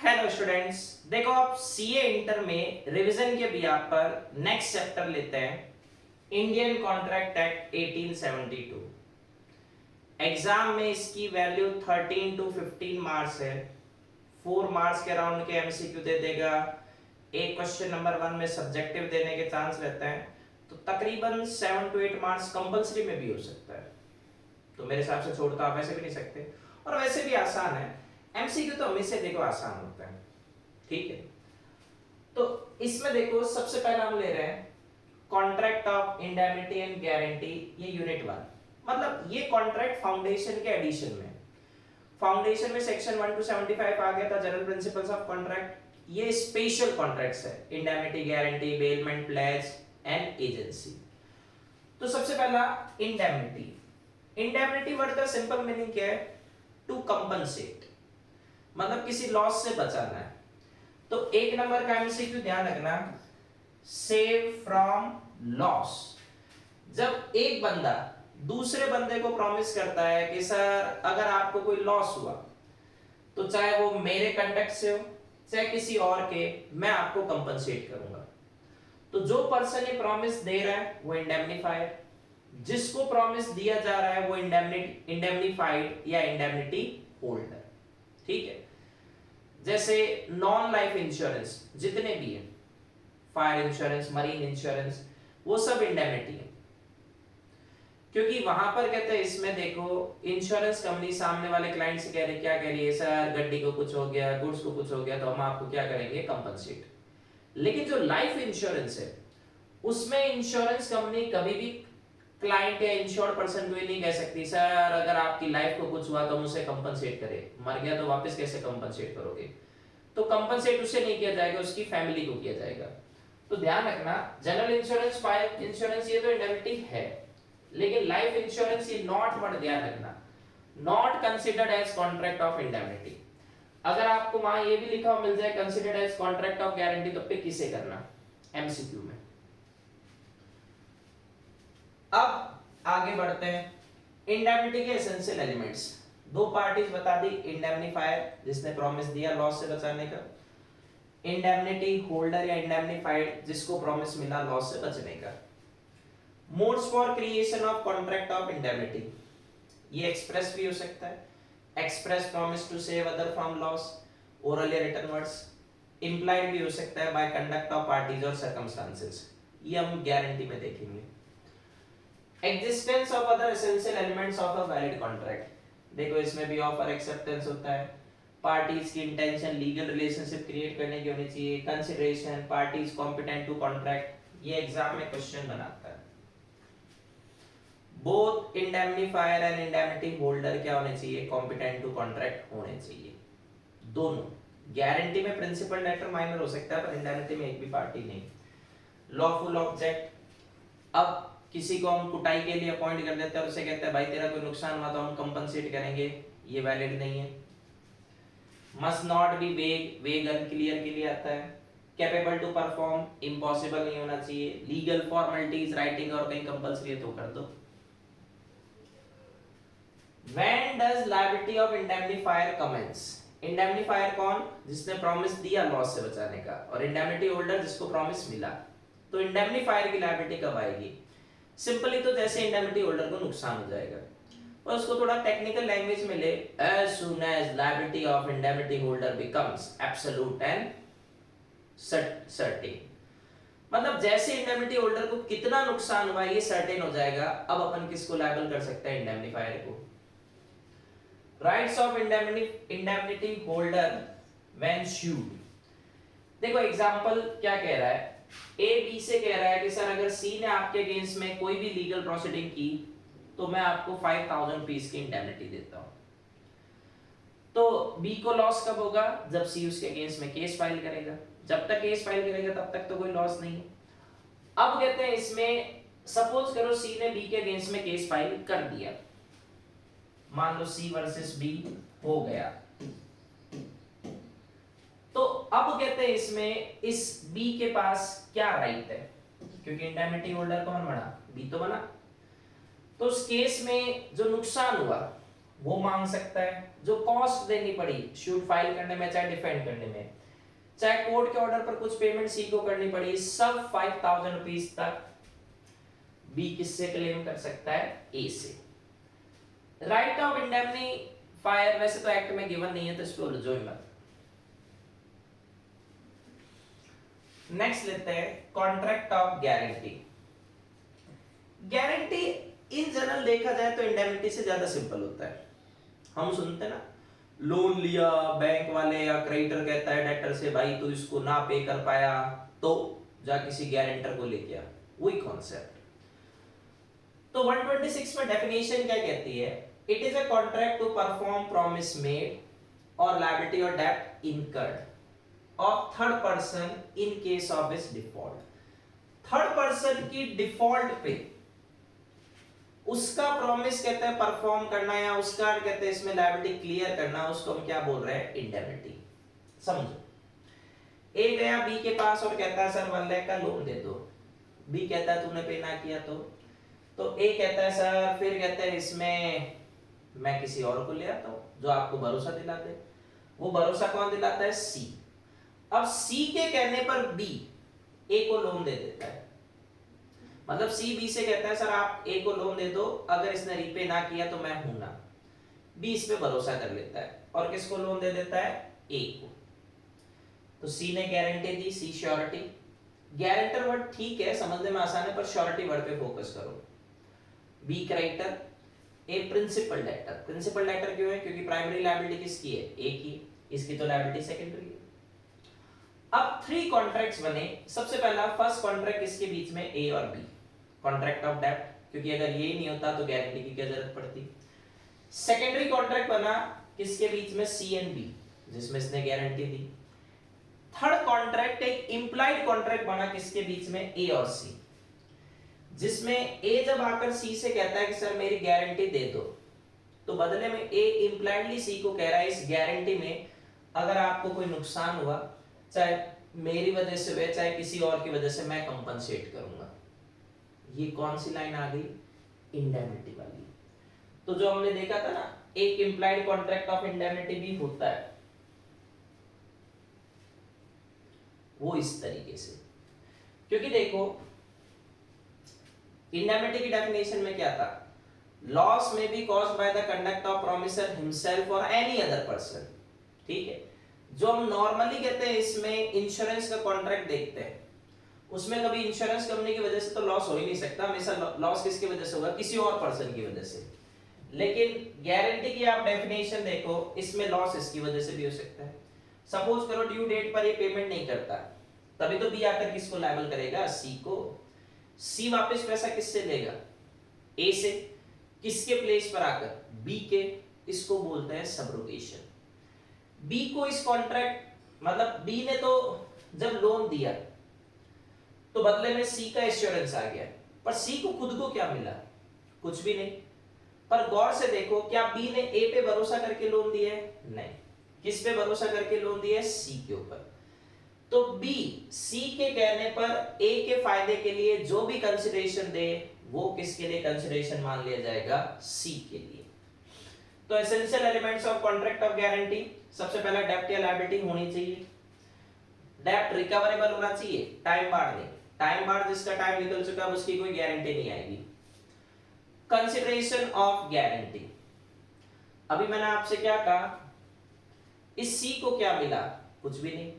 Hello students, देखो आप CA inter में रिवीजन के बिहाफ पर नेक्स्ट चैप्टर लेते हैं इंडियन कॉन्ट्रैक्ट एक्ट 1872। एग्जाम में इसकी वैल्यू 13 टू 15 मार्क्स है। 4 मार्क्स के राउंड के एमसीक्यू दे देगा। एक क्वेश्चन नंबर 1 में सब्जेक्टिव देने के चांस रहते हैं, तो तकरीबन 7 टू 8 मार्क्स कंपलसरी में भी हो सकता है। तो मेरे हिसाब से छोड़ तो आप वैसे भी नहीं सकते, और वैसे भी आसान है। एमसीक्यू तो हमेशा देखो आसान होता है, ठीक है। तो इसमें देखो सबसे पहला हम ले रहे हैं contract of indemnity and guarantee, ये यूनिट 1। मतलब ये कॉन्ट्रैक्ट फाउंडेशन के एडिशन में, फाउंडेशन में सेक्शन 1 टू 75 आ गया था, जनरल प्रिंसिपल्स ऑफ कॉन्ट्रैक्ट। ये स्पेशल कॉन्ट्रैक्ट्स है, indemnity, guarantee, bailment, plays and agency. तो सबसे पहला इंडेमनिटी। इंडेमनिटी वर्ड का सिंपल मीनिंग क्या है? टू कंपनसेट, मतलब किसी लॉस से बचाना है। तो एक नंबर का एमसीक्यू ध्यान रखना, सेव फ्रॉम लॉस। जब एक बंदा दूसरे बंदे को प्रॉमिस करता है कि सर अगर आपको कोई लॉस हुआ तो चाहे वो मेरे कंडक्ट से हो चाहे किसी और के, मैं आपको कंपनसेट करूंगा। तो जो पर्सन ये प्रॉमिस दे रहा है वो इंडेमनीफायर, जिसको प्रॉमिस दिया जा रहा है वो इंडेमनीफाइड या इंडेमनिटी होल्डर, ठीक है। जैसे नॉन लाइफ इंश्योरेंस जितने भी है, फायर इंश्योरेंस, मरीन इंश्योरेंस, वो सब इंडेमनिटी है। क्योंकि वहां पर कहते हैं, इसमें देखो इंश्योरेंस कंपनी सामने वाले क्लाइंट से कह रही, क्या कह रही है? सर गड्डी को कुछ हो गया, गुड्स को कुछ हो गया, तो हम आपको क्या करेंगे? कंपनसेट। लेकिन जो लाइफ इंश्योरेंस है उसमें इंश्योरेंस कंपनी कभी भी क्लाइंट या इंश्योर्ड पर्सन को ही नहीं कह सकती सर अगर आपकी लाइफ को कुछ हुआ तो मुझे कंपनसेट करे, मर गया तो वापस कैसे कंपनसेट करोगे? तो कंपनसेट उससे नहीं किया जाएगा, उसकी फैमिली को किया जाएगा। तो ध्यान रखना, जनरल इंश्योरेंस, फायर इंश्योरेंस, ये तो इंडेमनिटी है, लेकिन लाइफ इंश्योरेंस ये नॉट, वर्ड ध्यान रखना, not considered as contract of indemnity. अगर आपको वहां ये भी लिखा हुआ मिल जाए considered as contract of guarantee, तो पिक किसे करना? एमसीक्यू में। अब आगे बढ़ते हैं, इंडेमनिटी के एसेंशियल एलिमेंट्स। दो पार्टीज बता दी, इंडेमनीफायर जिसने प्रॉमिस दिया लॉस से बचाने का, इंडेमनिटी होल्डर या इंडेमनीफाइड जिसको प्रॉमिस मिला लॉस से बचने का। Modes for creation of contract of indemnity, ये एक्सप्रेस भी हो सकता है, express promise to save other from loss, oral या रिटन वर्ड्स। इंप्लाइड भी हो सकता है बाय कंडक्ट ऑफ पार्टीज और सर्कमस्टांसेस, ये हम गारंटी में देखेंगे। Existence of other essential elements of a valid contract, देखो इसमें भी ऑफर एक्सेप्टेंस होता है, पार्टीज की इंटेंशन लीगल रिलेशनशिप क्रिएट करने की होनी चाहिए, consideration, parties competent to contract, ये एग्जाम में क्वेश्चन बनाता है। Both indemnifier and indemnity holder क्या होने चाहिए? कॉम्पिटेंट टू कॉन्ट्रैक्ट होने चाहिए दोनों। गारंटी में प्रिंसिपल डेटर माइनर हो सकता है, पर इंडेमनिटी में एक भी पार्टी नहीं। लॉफुल ऑब्जेक्ट, अब किसी को हम कुटाई के लिए अपॉइंट कर देते हैं और उसे कहते हैं भाई तेरा कोई नुकसान हुआ तो हम कंपनसेट करेंगे, ये वैलिड नहीं है। मस्ट नॉट बी वेग, वेग अनक्लियर के लिए आता है। कैपेबल टू परफॉर्म, इम्पॉसिबल नहीं होना चाहिए। लीगल फॉर्मेलिटीज, राइटिंग और कहीं कंपलसरी है तो कर दो। When does liability of indemnifier commence? Indemnifier कौन? जिसने प्रॉमिस दिया लॉस से बचाने का, और इंडेमनिटी होल्डर जिसको प्रॉमिस मिला। तो इंडेमनीफायर की लायबिलिटी कब आएगी? सिंपली तो जैसे इंडेमनिटी होल्डर को नुकसान हो जाएगा, और उसको थोड़ा टेक्निकल लैंग्वेज में ले, as soon as liability of indemnity holder becomes absolute and certain, मतलब जैसे इंडेमनिटी होल्डर को कितना नुकसान हुआ ये सर्टेन हो जाएगा, अब अपन किसको लायबल कर सकते हैं? इंडेमनीफायर को। Rights of indemnity holder when sued, देखो एग्जांपल क्या कह रहा है, ए बी से कह रहा है कि सर अगर सी ने आपके अगेंस्ट में कोई भी लीगल प्रोसीडिंग की तो मैं आपको 5000 रुपीस की इंडेमनिटी देता हूं। तो बी को लॉस कब होगा? जब सी उसके अगेंस्ट में केस फाइल करेगा। जब तक केस फाइल करेगा तब तक तो कोई लॉस नहीं है। अब कहते हैं इसमें, सपोज करो सी ने बी के अगेंस्ट में केस फाइल कर दिया, मान लो सी वर्सेस बी हो गया, तो अब कहते हैं इसमें इस बी के पास क्या राइट है? क्योंकि इंडेमनिटी होल्डर कौन बना? बी तो बना। तो उस केस में जो नुकसान हुआ वो मांग सकता है। जो कॉस्ट देनी पड़ी शूट फाइल करने में चाहे डिफेंड करने में, चाहे कोर्ट के ऑर्डर पर कुछ पेमेंट सी को करनी पड़ी, सब 5000 रुपीज तक बी किससे क्लेम कर सकता है? ए से। राइट ऑफ इंडेमनीफायर वैसे तो एक्ट में गिवन नहीं है, तो इस पे उलझो मत। नेक्स्ट लेते हैं contract of guarantee. Guarantee in general देखा जाए तो इंडेमनिटी से ज्यादा सिंपल होता है। हम सुनते ना, लोन लिया बैंक वाले या क्रेडिटर कहता है डेटर से, भाई तू इसको ना पे कर पाया तो जा किसी गारंटर को लेके आ, वही कॉन्सेप्ट। तो 126 में डेफिनेशन क्या कहती है? It is a contract to perform promise made और लायबिलिटी और डेब्ट incurred of third person in case of its default. Third person की डिफॉल्ट पे उसका प्रॉमिस कहते हैं परफॉर्म करना, या उसका कहते हैं इसमें लायबिलिटी क्लियर करना, उसको हम क्या बोल रहे हैं? इंडेमनिटी। समझो, ए गया बी के पास और कहता है सर 1 लाख का लोन दे दो। बी कहता है तूने पे ना किया तो ए कहता है सर, फिर कहते हैं इसमें मैं किसी और को ले आता हूं जो आपको भरोसा दिला दे। वो भरोसा कौन दिलाता है? सी। अब सी के कहने पर बी ए को लोन दे देता है। मतलब सी बी से कहता है सर आप ए को लोन दे दो, अगर इसने रीपे ना किया तो मैं हूं ना। बी इस पे भरोसा कर लेता है और किसको लोन दे देता है? ए को। तो सी ने गारंटी दी, सी श्योरिटी। गारंटर वर्ड ठीक है, समझने में आसान है, पर श्योरिटी वर्ड पे फोकस करो। बी क्रेडिटर, ए प्रिंसिपल डेटर। प्रिंसिपल डेटर क्यों है? क्योंकि प्राइमरी लायबिलिटी किसकी है? ए की, इसकी तो लायबिलिटी सेकेंडरी है। अब 3 कॉन्ट्रैक्ट्स बने। सबसे पहला फर्स्ट कॉन्ट्रैक्ट किसके बीच में? ए और बी, कॉन्ट्रैक्ट ऑफ डेब्ट, क्योंकि अगर ये नहीं होता तो गारंटी की क्या जरूरत पड़ती। सेकेंडरी कॉन्ट्रैक्ट बना किसके बीच में? सी एंड बी, जिसमें इसने गारंटी दी। थर्ड कॉन्ट्रैक्ट एक इंप्लाइड कॉन्ट्रैक्ट बना किसके बीच में? ए और सी, जिसमें ए जब आकर सी से कहता है कि सर मेरी गारंटी दे दो, तो बदले में ए इंप्लाइडली सी को कह रहा है इस गारंटी में अगर आपको कोई नुकसान हुआ, चाहे मेरी वजह से हुए चाहे किसी और की वजह से, मैं कंपनसेट करूंगा। ये कौन सी लाइन आ गई? इंडेमनिटी वाली। तो जो हमने देखा था ना, एक इंप्लाइड कॉन्ट्रैक्ट ऑफ इंडेमनिटी भी होता है, वो इस तरीके से। क्योंकि देखो इंडेमनिटी की डेफिनेशन में क्या था? लॉस में B caused by the conduct of promiser himself और एनी अदर पर्सन। ठीक है, जो हम नॉर्मली कहते हैं इसमें इंश्योरेंस का कॉन्ट्रैक्ट देखते हैं, उसमें कभी इंश्योरेंस कंपनी की वजह से तो लॉस हो ही नहीं सकता, हमेशा लॉस किसकी वजह से होगा? किसी और पर्सन की वजह से। लेकिन गारंटी की आप डेफिनेशन देखो, इसमें लॉस इसकी वजह से भी हो सकता है। सपोज करो ड्यू डेट पर ये पेमेंट नहीं करता, तभी तो बी आकर किसको लायबल करेगा? सी को। सी वापस पैसा किससे लेगा? ए से। किसके प्लेस पर आकर? बी के। इसको बोलते हैं सबरोगेशन। बी को इस कॉन्ट्रैक्ट, मतलब बी ने तो जब लोन दिया तो बदले में सी का एश्योरेंस आ गया, पर सी को खुद को क्या मिला? कुछ भी नहीं। पर गौर से देखो, क्या बी ने ए पे भरोसा करके लोन दिया है? नहीं। किस पे भरोसा करके लोन दिया है? सी के ऊपर। तो बी सी के कहने पर ए के फायदे के लिए जो भी कंसिडरेशन दे, वो किसके लिए कंसिडरेशन मान लिया जाएगा? सी के लिए। तो essential elements of contract of guarantee, सबसे पहला डेब्ट या लायबिलिटी होनी चाहिए। डेब्ट रिकवरेबल होना चाहिए, टाइम बार नहीं। टाइम बार जिसका टाइम निकल चुका है उसकी कोई गारंटी नहीं आएगी। कंसिडरेशन ऑफ गारंटी, अभी मैंने आपसे क्या कहा? इस सी को क्या मिला? कुछ भी नहीं।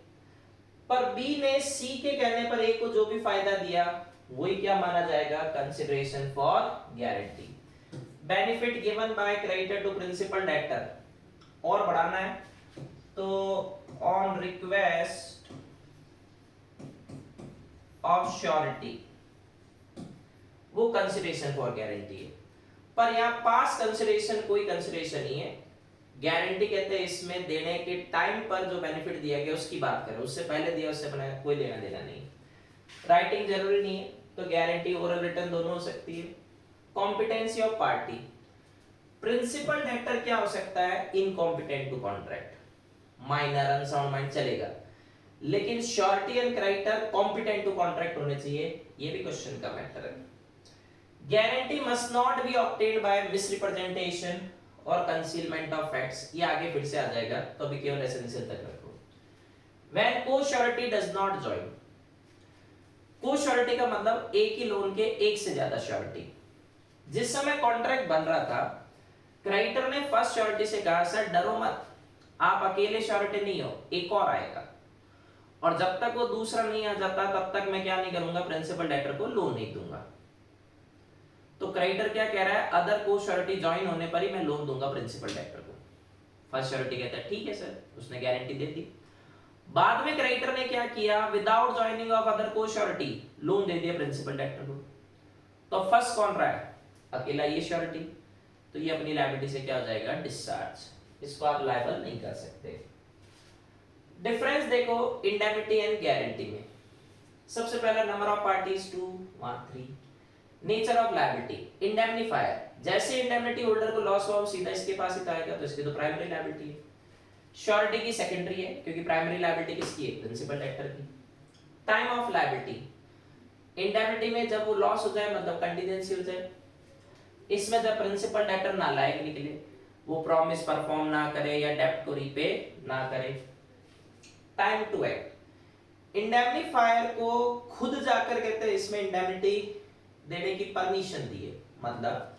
पर बी ने सी के कहने पर ए को जो भी फायदा दिया, वही क्या माना जाएगा? Consideration for guarantee. Benefit given by creditor to principal debtor, और बढ़ाना है तो ऑन रिक्वेस्ट ऑफ श्योरिटी, वो कंसिडरेशन फॉर गारंटी है। पर यहां पास कंसिडरेशन कोई कंसिडरेशन नहीं है। गारंटी कहते हैं इसमें देने के टाइम पर जो बेनिफिट दिया गया उसकी बात करें, उससे पहले दिया उससे अपना कोई लेना देना नहीं। राइटिंग जरूरी नहीं है, तो गारंटी ओरल रिटर्न दोनों हो सकती है। Competency of party, principal debtor क्या हो सकता है? Incompetent to contract, minor unsound mind चलेगा, लेकिन surety and creditor competent to contract होने चाहिए, ये भी क्वेश्चन का मैटर है। Guarantee must not be obtained by misrepresentation और कंसीलमेंट ऑफ फैक्ट्स ये आगे फिर से आ जाएगा, तो अभी केवल एसेंशियल तक रखो। व्हेन को श्योरिटी डज नॉट जॉइन, को श्योरिटी का मतलब एक ही लोन के एक से ज्यादा श्योरिटी। जिस समय कॉन्ट्रैक्ट बन रहा था, क्रेडिटर ने फर्स्ट श्योरिटी से कहा सर डरो मत, आप अकेले श्योरिटी नहीं हो, एक और आएगा, और जब तक वो दूसरा नहीं आ जाता तब तक मैं क्या नहीं करूंगा, प्रिंसिपल डेटर को लोन नहीं दूंगा। तो क्रेडिटर क्या कह रहा है, अदर को श्योरिटी ज्वाइन होने पर ही मैं लोन दूंगा प्रिंसिपल डेटर को। फर्स्ट श्योरिटी कहता है ठीक है सर, उसने गारंटी दे दी। बाद में क्रेडिटर ने क्या किया, विदाउट ज्वाइनिंग ऑफ अदर को श्योरिटी लोन दे दिया प्रिंसिपल डेटर को। तो फर्स्ट कौन रहा है, अकेला ये श्योरिटी, तो ये अपनी लायबिलिटी से क्या हो जाएगा, डिस्चार्ज, इसको आप लायबल नहीं कर सकते। डिफरेंस देखो इंडेमिनिटी एंड गारंटी में। सबसे पहला number of parties 2 1 3। Nature of liability, indemnifier, जैसे इंडेमनिटी होल्डर को लॉस हुआ वो सीधा इसके पास ही तो आएगा, तो इसकी तो प्राइमरी लायबिलिटी है। श्योरिटी की सेकेंडरी है, क्योंकि प्राइमरी लायबिलिटी किसकी है, प्रिंसिपल डेटर की। टाइम ऑफ लायबिलिटी, इंडेमनिटी में जब वो लॉस हो जाए मतलब कंटीजेंसी हो जाए, इसमें जब प्रिंसिपल डेटर नालायक निकले, वो प्रॉमिस परफॉर्म ना करे या डेब्ट को रीपे ना करे। टाइम टू एक्ट, इंडेमनीफायर को खुद जाकर कहते हैं इसमें इंडेमनिटी देने की परमिशन दी है, मतलब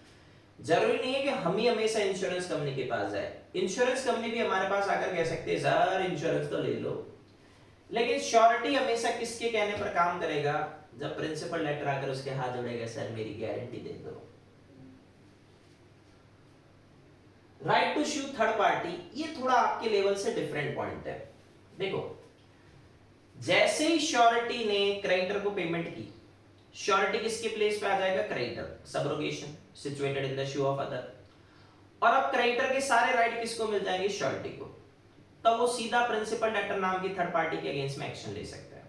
जरूरी नहीं है कि हम ही हमेशा इंश्योरेंस कंपनी के पास जाए, इंश्योरेंस कंपनी भी हमारे पास आकर कह सकते हैं सर इंश्योरेंस तो ले लो। लेकिन श्योरिटी हमेशा किसके कहने पर काम करेगा, जब प्रिंसिपल लेटर आकर उसके हाथ जोड़ेगा सर मेरी गारंटी दे दो। Right to sue third party, ये थोड़ा आपके लेवल से डिफरेंट पॉइंट है। देखो जैसे ही श्योरिटी ने क्रेडिटर को पेमेंट की, श्योरिटी किसके प्लेस पे आ जाएगा, creditor, subrogation situated in the shoe of other. और अब क्रेडिटर के सारे राइट किसको मिल जाएंगे, श्योरिटी को, तो वो सीधा प्रिंसिपल डेटर नाम की थर्ड पार्टी के अगेंस्ट में एक्शन ले सकता है।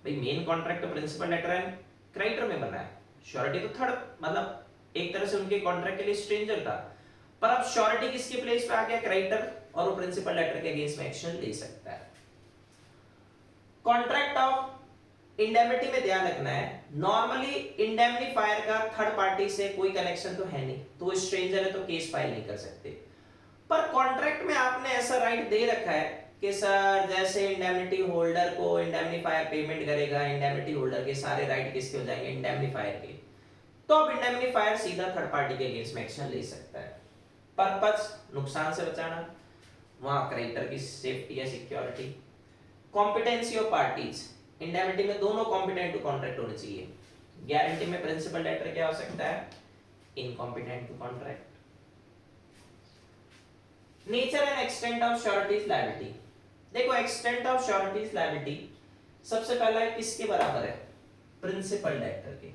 भाई मेन कॉन्ट्रैक्ट तो प्रिंसिपल डेटर एंड क्रेडिटर में बना है, श्योरिटी तो थर्ड, मतलब एक तरह से उनके कॉन्ट्रैक्ट के लिए स्ट्रेंजर था, पर अब श्योरिटी किसके प्लेस पे आ गया, क्रेडिटर, और वो प्रिंसिपल डेटर के अगेंस्ट में एक्शन ले सकता है। कॉन्ट्रैक्ट ऑफ इंडेमनिटी में ध्यान रखना है, नॉर्मली इंडेमनीफायर का थर्ड पार्टी से कोई कनेक्शन तो है नहीं, तो वो स्ट्रेंजर है तो केस फाइल नहीं कर सकते। पर कॉन्ट्रैक्ट में आपने ऐसा राइट दे रखा है कि सर जैसे इंडेमनिटी होल्डर को इंडेमनीफायर पेमेंट करेगा, इंडेमनिटी होल्डर के सारे राइट किसके हो जाएंगे, इंडेमनीफायर के, तो अब इंडेमनीफायर सीधा थर्ड पार्टी के अगेंस्ट में एक्शन ले सकता है। पर्पस नुकसान से बचाना, वहां क्रेडिटर की सेफ्टी या security. Competency of parties, indemnity में दोनों कॉम्पिटेंट टू कॉन्ट्रैक्ट होने चाहिए, गारंटी में प्रिंसिपल डेटर क्या हो सकता है, incompetent to contract. Nature and extent of surety's liability, देखो एक्सटेंट ऑफ श्योरिटीज लायबिलिटी सबसे पहला किसके बराबर है, प्रिंसिपल डेटर के।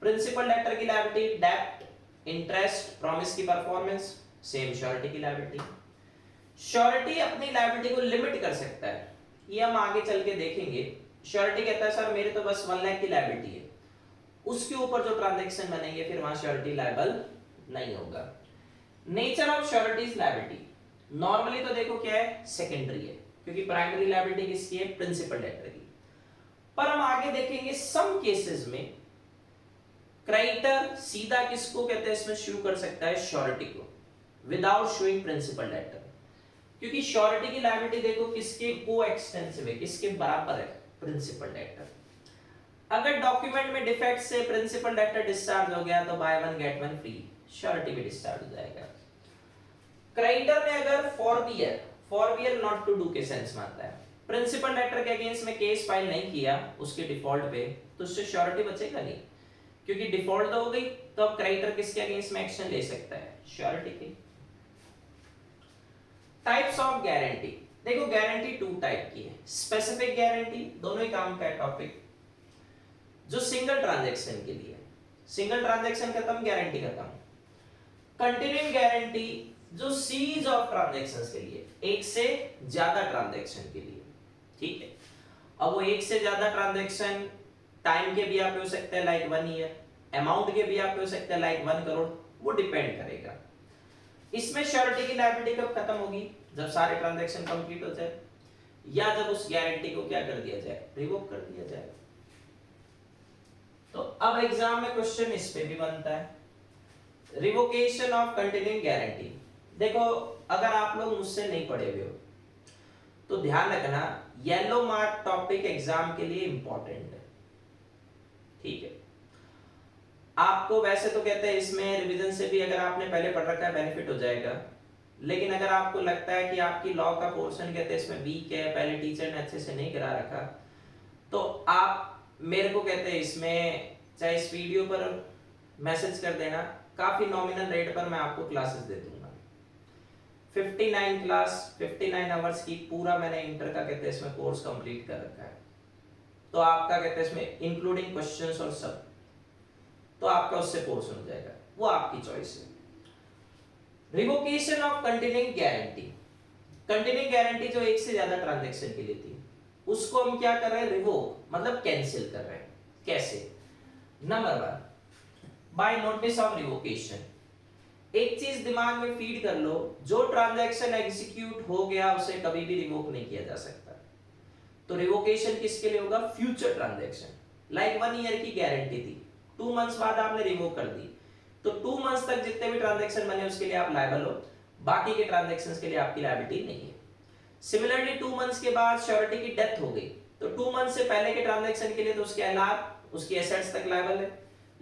प्रिंसिपल डेटर की लायबिलिटी डेब्ट, इंटरेस्ट, प्रॉमिस की परफॉर्मेंस, सेम श्योरिटी की लायबिलिटी। श्योरिटी अपनी लायबिलिटी को लिमिट कर सकता है, ये हम आगे चल के देखेंगे। श्योरिटी कहता है सर मेरे तो बस 1 लाख की लायबिलिटी है, उसके ऊपर जो ट्रांजैक्शन बनेंगे फिर वहां श्योरिटी लायबल नहीं होगा। Nature of surety's liability, normally तो देखो क्या है, सेकेंडरी है, क्योंकि प्राइमरी लायबिलिटी किसकी है, प्रिंसिपल डेटर की। पर हम आगे देखेंगे सम केसेस में क्रेडिटर सीधा किसको कहते हैं इसमें शू कर सकता है, श्योरिटी को, विदाउट शोइंग प्रिंसिपल डेटर, क्योंकि श्योरिटी की लायबिलिटी देखो किसके को एक्सटेंसिव है, किसके बराबर है, प्रिंसिपल डेटर। अगर डॉक्यूमेंट में डिफेक्ट से प्रिंसिपल डेटर डिस्चार्ज हो गया तो by one get one free, surety भी डिस्चार्ज हो जाएगा। क्रेडिटर ने अगर फॉरबियर नॉट टू डू के सेंस में आता है, प्रिंसिपल डेटर के अगेंस्ट में केस फाइल नहीं किया उसके डिफॉल्ट पे, तो उससे श्योरिटी बचेगा नहीं, क्योंकि डिफॉल्ट तो हो गई, तो अब क्रेडिटर किसके अगेंस्ट में एक्शन ले सकता है, श्योरिटी के। टाइप्स ऑफ गारंटी, देखो गारंटी 2 टाइप की है, स्पेसिफिक गारंटी, दोनों ही काम का है टॉपिक, जो सिंगल ट्रांजैक्शन के लिए, सिंगल ट्रांजैक्शन खत्म गारंटी खत्म। कंटिन्यूइंग गारंटी जो सीरीज ऑफ ट्रांजैक्शंस के लिए, एक से ज्यादा ट्रांजैक्शन के लिए, ठीक है। अब वो एक से ज्यादा ट्रांजैक्शन टाइम के भी आप हो सकते हैं लाइक 1 ईयर, अमाउंट के भी आप हो सकते हैं लाइक 1 करोड़, वो डिपेंड करेगा। इसमें श्योरिटी की लायबिलिटी कब खत्म होगी, जब सारे ट्रांजैक्शन कंप्लीट हो जाए, या जब उस गारंटी को क्या कर दिया जाए, रिवोक कर दिया जाए। तो अब एग्जाम में क्वेश्चन इस पे भी बनता है, रिवोकेशन ऑफ कंटिन्यूइंग गारंटी। देखो अगर आप लोग मुझसे नहीं पढ़े हुए हो तो ध्यान रखना, येलो मार्क टॉपिक एग्जाम के लिए इंपॉर्टेंट है, ठीक है। आपको वैसे तो कहते हैं इसमें रिवीजन से भी अगर आपने पहले पढ़ रखा है बेनिफिट हो जाएगा, लेकिन अगर आपको लगता है कि आपकी लॉ का पोर्शन कहते हैं इसमें वीक है, पहले टीचर ने अच्छे से नहीं करा रखा, तो आप मेरे को कहते हैं इसमें चाहे इस वीडियो पर मैसेज कर देना, काफी नॉमिनल रेट पर मैं आपको क्लासेस दे दूंगा। 59 क्लास 59 आवर्स की पूरा मैंने इंटर का कहते हैं इसमें कोर्स कंप्लीट कर रखा है, तो आपका कहते हैं इसमें इंक्लूडिंग क्वेश्चंस और सब, तो आपका उससे कोर्स हो जाएगा, वो आपकी चॉइस है। Revocation of continuing guarantee. Continuing guarantee जो एक से ज्यादा ट्रांजैक्शन के लिए थी, उसको हम क्या कर रहे हैं, रिवोक मतलब कैंसिल कर रहे हैं। कैसे? Number 1 by notice of revocation. एक चीज दिमाग में फीड कर लो, जो ट्रांजैक्शन एग्जीक्यूट हो गया उसे कभी भी रिवोक नहीं किया जा सकता। तो रिवोकेशन किसके लिए होगा? Future transaction. लाइक 1 ईयर की गारंटी थी, 2 मंथ्स बाद आपने रिवोक कर दी, तो 2 मंथ्स तक जितने भी ट्रांजैक्शन बने उसके लिए आप लायबल हो, बाकी के ट्रांजैक्शंस के लिए आपकी लायबिलिटी नहीं है। सिमिलरली 2 मंथ्स के बाद श्योरिटी की डेथ हो गई, तो 2 मंथ से पहले के ट्रांजैक्शन के लिए तो उसके एलआर, उसकी एसेट्स तक लायबल है,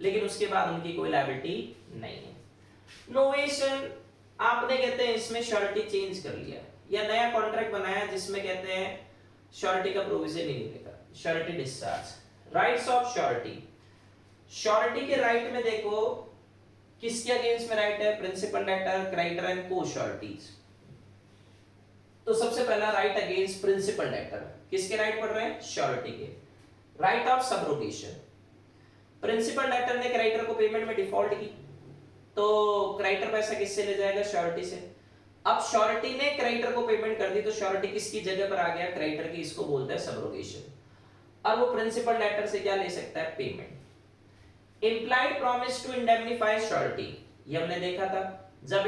लेकिन उसके बाद उनकी कोई लायबिलिटी नहीं है। नोवेशन, आपने कहते हैं इसमें श्योरिटी चेंज कर लिया या नया कॉन्ट्रैक्ट बनाया जिसमें कहते हैं श्योरिटी का प्रोविजन नहीं मिलेगा, surety discharge. Rights of surety. Surety के राइट में देखो किसके अगेंस्ट में राइट है? Principal debtor, creditor and co-sureties. तो सबसे पहला राइट अगेंस्ट प्रिंसिपल डेटर, किसके राइट पढ़ रहे हैं? श्योरिटी के। Right of subrogation. Principal debtor ने क्रेडिटर को पेमेंट में डिफॉल्ट की, तो क्रेडिटर पैसा किससे ले जाएगा? श्योरिटी से। अब श्योरिटी ने क्रेडिटर को पेमेंट कर दी, तो श्योरिटी किसकी जगह पर आ गया? क्रेडिटर की। इसको बोलते हैं सबरोगेशन। और वो प्रिंसिपल डेटर से क्या ले सकता है? Payment. Implied promise to indemnify surety, ये हमने देखा था, जब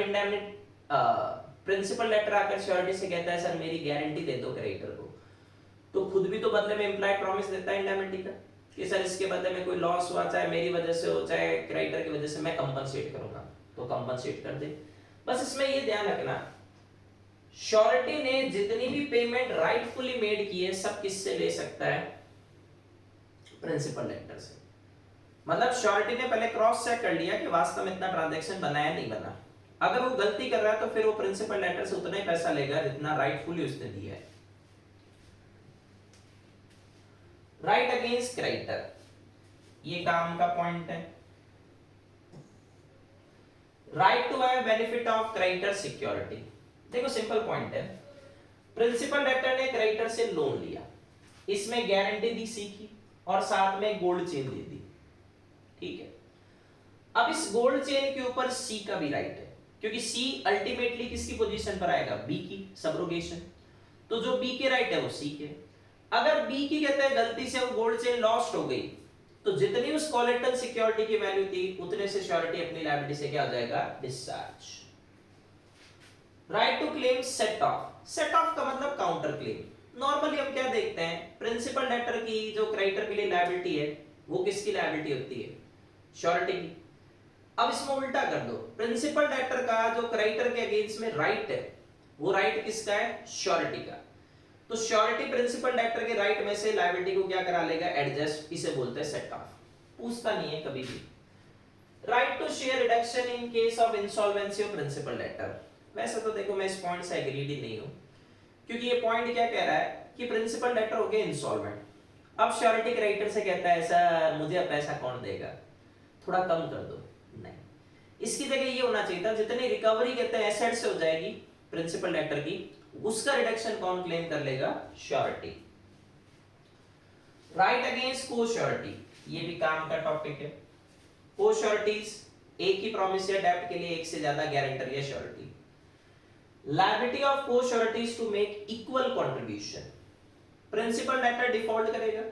प्रिंसिपल लेटर आकर श्योरिटी से कहता है सर मेरी गारंटी दे दो क्रेडिटर को, तो खुद भी तो बदले में इम्प्लाइड प्रॉमिस देता है इंडेमनिटी का कि सर इसके बदले में कोई लॉस हुआ, चाहे मेरी वजह से हो चाहे क्रेडिटर की वजह से, मैं कंपनसेट करूंगा, तो कंपनसेट कर दे। बस इसमें ये ध्यान रखना, श्योरिटी ने जितनी भी पेमेंट राइटफुली मेड की है सब किससे ले सकता है? प्रिंसिपल लेटर से। मतलब श्योरिटी ने पहले क्रॉस चेक कर लिया कि वास्तव में इतना ट्रांजैक्शन बना है नहीं बना। अगर वो गलती कर रहा है तो फिर वो प्रिंसिपल लेटर से उतना ही पैसा लेगा जितना राइटफुली उसने दिया है। राइट अगेंस्ट क्रेडिटर, ये काम का पॉइंट है। Right to have benefit of creditor security. देखो सिंपल पॉइंट है, प्रिंसिपल डेटर ने क्रेडिटर से लोन लिया, इसमें गारंटी दी सी की और साथ में गोल्ड चेन दे दी, ठीक है। अब इस गोल्ड चेन के ऊपर सी का भी राइट है, क्योंकि सी अल्टीमेटली किसकी पोजीशन पर आएगा? बी की, सबरोगेशन। तो जो बी के राइट है वो सी के। अगर बी की कहते हैं गलती से वो गोल्ड चेन लॉस्ट हो गई, तो जितनी उस कोलेटरल सिक्योरिटी की वैल्यू थी उतने से श्योरिटी अपनी लायबिलिटी से क्या हो जाएगा? Discharge. Right to claim set off. Set off का मतलब काउंटर क्लेम। नॉर्मली हम क्या देखते हैं, प्रिंसिपल डेटर की जो क्रेडिटर के लिए लायबिलिटी है वो किसकी लायबिलिटी होती है? श्योरिटी की। अब इसमें उल्टा कर दो, प्रिंसिपल डेटर का जो क्रेडिटर के अगेंस्ट में राइट है वो राइट किसका है? श्योरिटी का। तो श्योरिटी प्रिंसिपल डेटर के राइट में से लायबिलिटी को क्या करा लेगा? एडजस्ट। इसे बोलते हैं सेट ऑफ। पूछता नहीं है कभी भी। Right to share reduction in case of insolvency of principal debtor. वैसे तो देखो मैं इस पॉइंट से एग्रीड ही नहीं हूं, क्योंकि ये पॉइंट क्या कह रहा है कि प्रिंसिपल डेटर हो गया इंसॉल्वेंट, अब श्योरिटी क्रेडिटर से कहता है सर मुझे अब पैसा कौन देगा, थोड़ा कम कर दो। नहीं, इसकी जगह ये होना चाहिए था जितनी रिकवरी कहते हैं एसेट से हो जाएगी प्रिंसिपल डेटर की, उसका रिडक्शन कौन क्लेम कर लेगा? श्योरिटी। राइट अगेंस्ट को श्योरिटी, ये भी काम का टॉपिक है। को श्योरिटीज, एक ही प्रॉमिस या डेब्ट के लिए एक से ज्यादा गारंटर या surety. Liability of co-sureties to make equal contribution. Principal debtor default करेगा,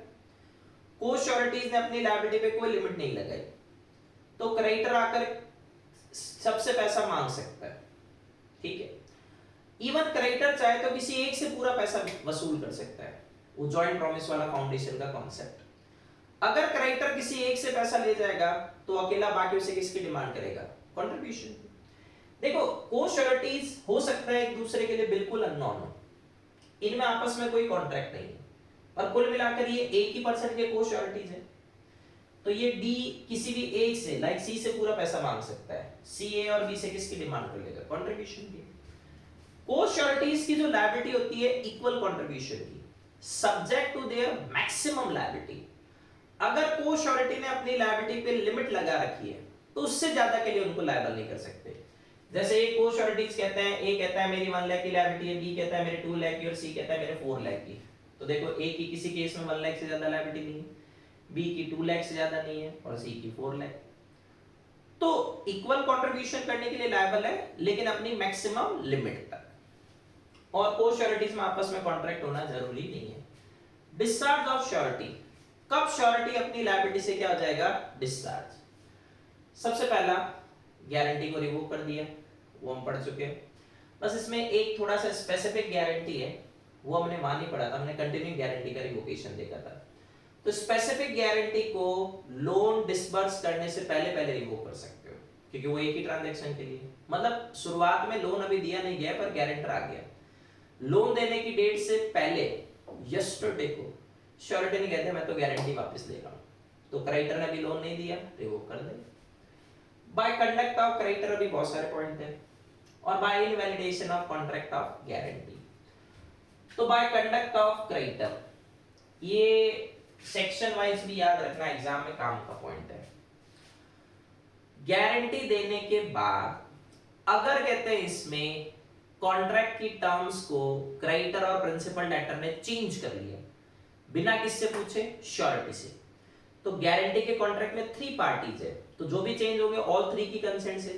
को श्योरिटीज ने अपनी लायबिलिटी पे कोई लिमिट नहीं लगाई, तो क्रेडिटर आकर सबसे पैसा मांग सकता है, ठीक है। इवन क्रेडिटर चाहे तो किसी एक से पूरा पैसा वसूल कर सकता है, वो जॉइंट प्रॉमिस वाला फाउंडेशन का कॉन्सेप्ट। अगर क्रेडिटर किसी एक से पैसा ले जाएगा तो अकेला बाकियों से किसकी डिमांड करेगा? कंट्रीब्यूशन की। देखो को श्योरिटीज हो सकता है एक दूसरे के लिए बिल्कुल अननोन हो, इनमें आपस में कोई कॉन्ट्रैक्ट नहीं है, पर कुल मिलाकर ये एक ही पर्सन के को श्योरिटीज है। तो ये डी किसी भी एक से लाइक सी से पूरा पैसा मांग सकता है, सी ए और बी से किसकी डिमांड कर लेगा, कंट्रीब्यूशन की। को श्योरिटीज की जो लायबिलिटी होती है इक्वल कंट्रीब्यूशन की, subject to their maximum liability. अगर को श्योरिटी ने अपनी लायबिलिटी पे लिमिट लगा रखी है तो उससे ज्यादा के लिए उनको लायबल नहीं कर सकते। जैसे एक को श्योरिटीज कहते हैं, ए कहता है मेरी 1 लाख की लायबिलिटी है, बी कहता है मेरे 2 लाख की और सी कहता है मेरे 4 लाख की। तो देखो ए की किसी केस में 1 लाख से ज्यादा लायबिलिटी नहीं है, बी की 2 लाख से ज्यादा नहीं है और सी की 4 लाख। तो इक्वल कंट्रीब्यूशन करने के लिए लायबल है लेकिन अपनी मैक्सिमम लिमिट तक। और को श्योरिटीज में आपस में कॉन्ट्रैक्ट होना जरूरी नहीं है। डिस्चार्ज ऑफ श्योरिटी, कब श्योरिटी अपनी लायबिलिटी से क्या हो जाएगा, डिस्चार्ज। सबसे पहला गारंटी को रिवोक कर दिया, वो हम पढ़ चुके हैं। बस इसमें एक थोड़ा सा स्पेसिफिक गारंटी है, वो हमने वहां नहीं पढ़ा था, हमने कंटिन्यू गारंटी का रिवोकेशन देखा था। तो स्पेसिफिक गारंटी को लोन डिसबर्स करने से पहले पहले रिवोक कर सकते हो, क्योंकि वो एक ही ट्रांजैक्शन के लिए, मतलब शुरुआत में लोन अभी दिया नहीं गया पर गारंटर आ गया, लोन देने की डेट से पहले यस्टरडे को श्योरिटी ने कहते मैं तो गारंटी वापस ले रहा हूं, तो क्रेडिटर ने भी लोन नहीं दिया, रिवोक कर दे। बाय कंडक्ट ऑफ क्रेडिटर अभी बहुत सारे पॉइंट है, और by invalidation of contract of guarantee. तो बाय कंडक्ट ऑफ क्रेडिटर, ये सेक्शन वाइज भी याद रखना, एग्जाम में काम का पॉइंट है। गारंटी देने के बाद अगर कहते हैं इसमें कॉन्ट्रैक्ट की टर्म्स को क्रेडिटर और प्रिंसिपल डेटर ने चेंज कर लिया बिना किससे पूछे, श्योरिटी से, तो गारंटी के कॉन्ट्रैक्ट में 3 पार्टीज है, तो जो भी चेंज होंगे ऑल 3 की कंसेंट से,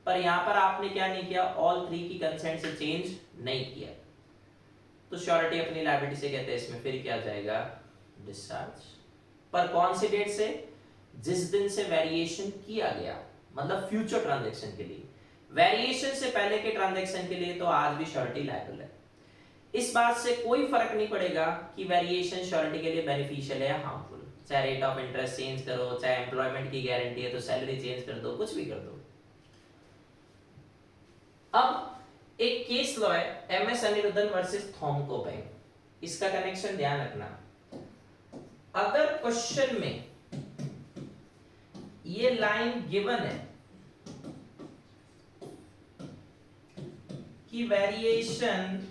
पर यहां पर आपने क्या नहीं किया, ऑल 3 की कंसेंट से चेंज नहीं किया, तो श्योरिटी अपनी लायबिलिटी से कहते हैं इसमें फिर क्या जाएगा, डिस्चार्ज। पर कौन सी डेट से, जिस दिन से वेरिएशन किया गया, मतलब फ्यूचर ट्रांजैक्शन के लिए, वेरिएशन से पहले के ट्रांजैक्शन के लिए तो आज भी श्योरिटी लायबल है। इस बात से कोई फर्क नहीं पड़ेगा कि वेरिएशन श्योरिटी के लिए बेनिफिशियल है या हार्मफुल, चाहे रेट ऑफ इंटरेस्ट चेंज करो, चाहे एम्प्लॉयमेंट की गारंटी है तो सैलरी चेंज कर दो, कुछ भी कर दो। अब एक केस लॉ है एमएस अनिरुद्धन वर्सेस थॉमको बैंक, इसका कनेक्शन ध्यान रखना। अगर क्वेश्चन में ये लाइन गिवन है कि variation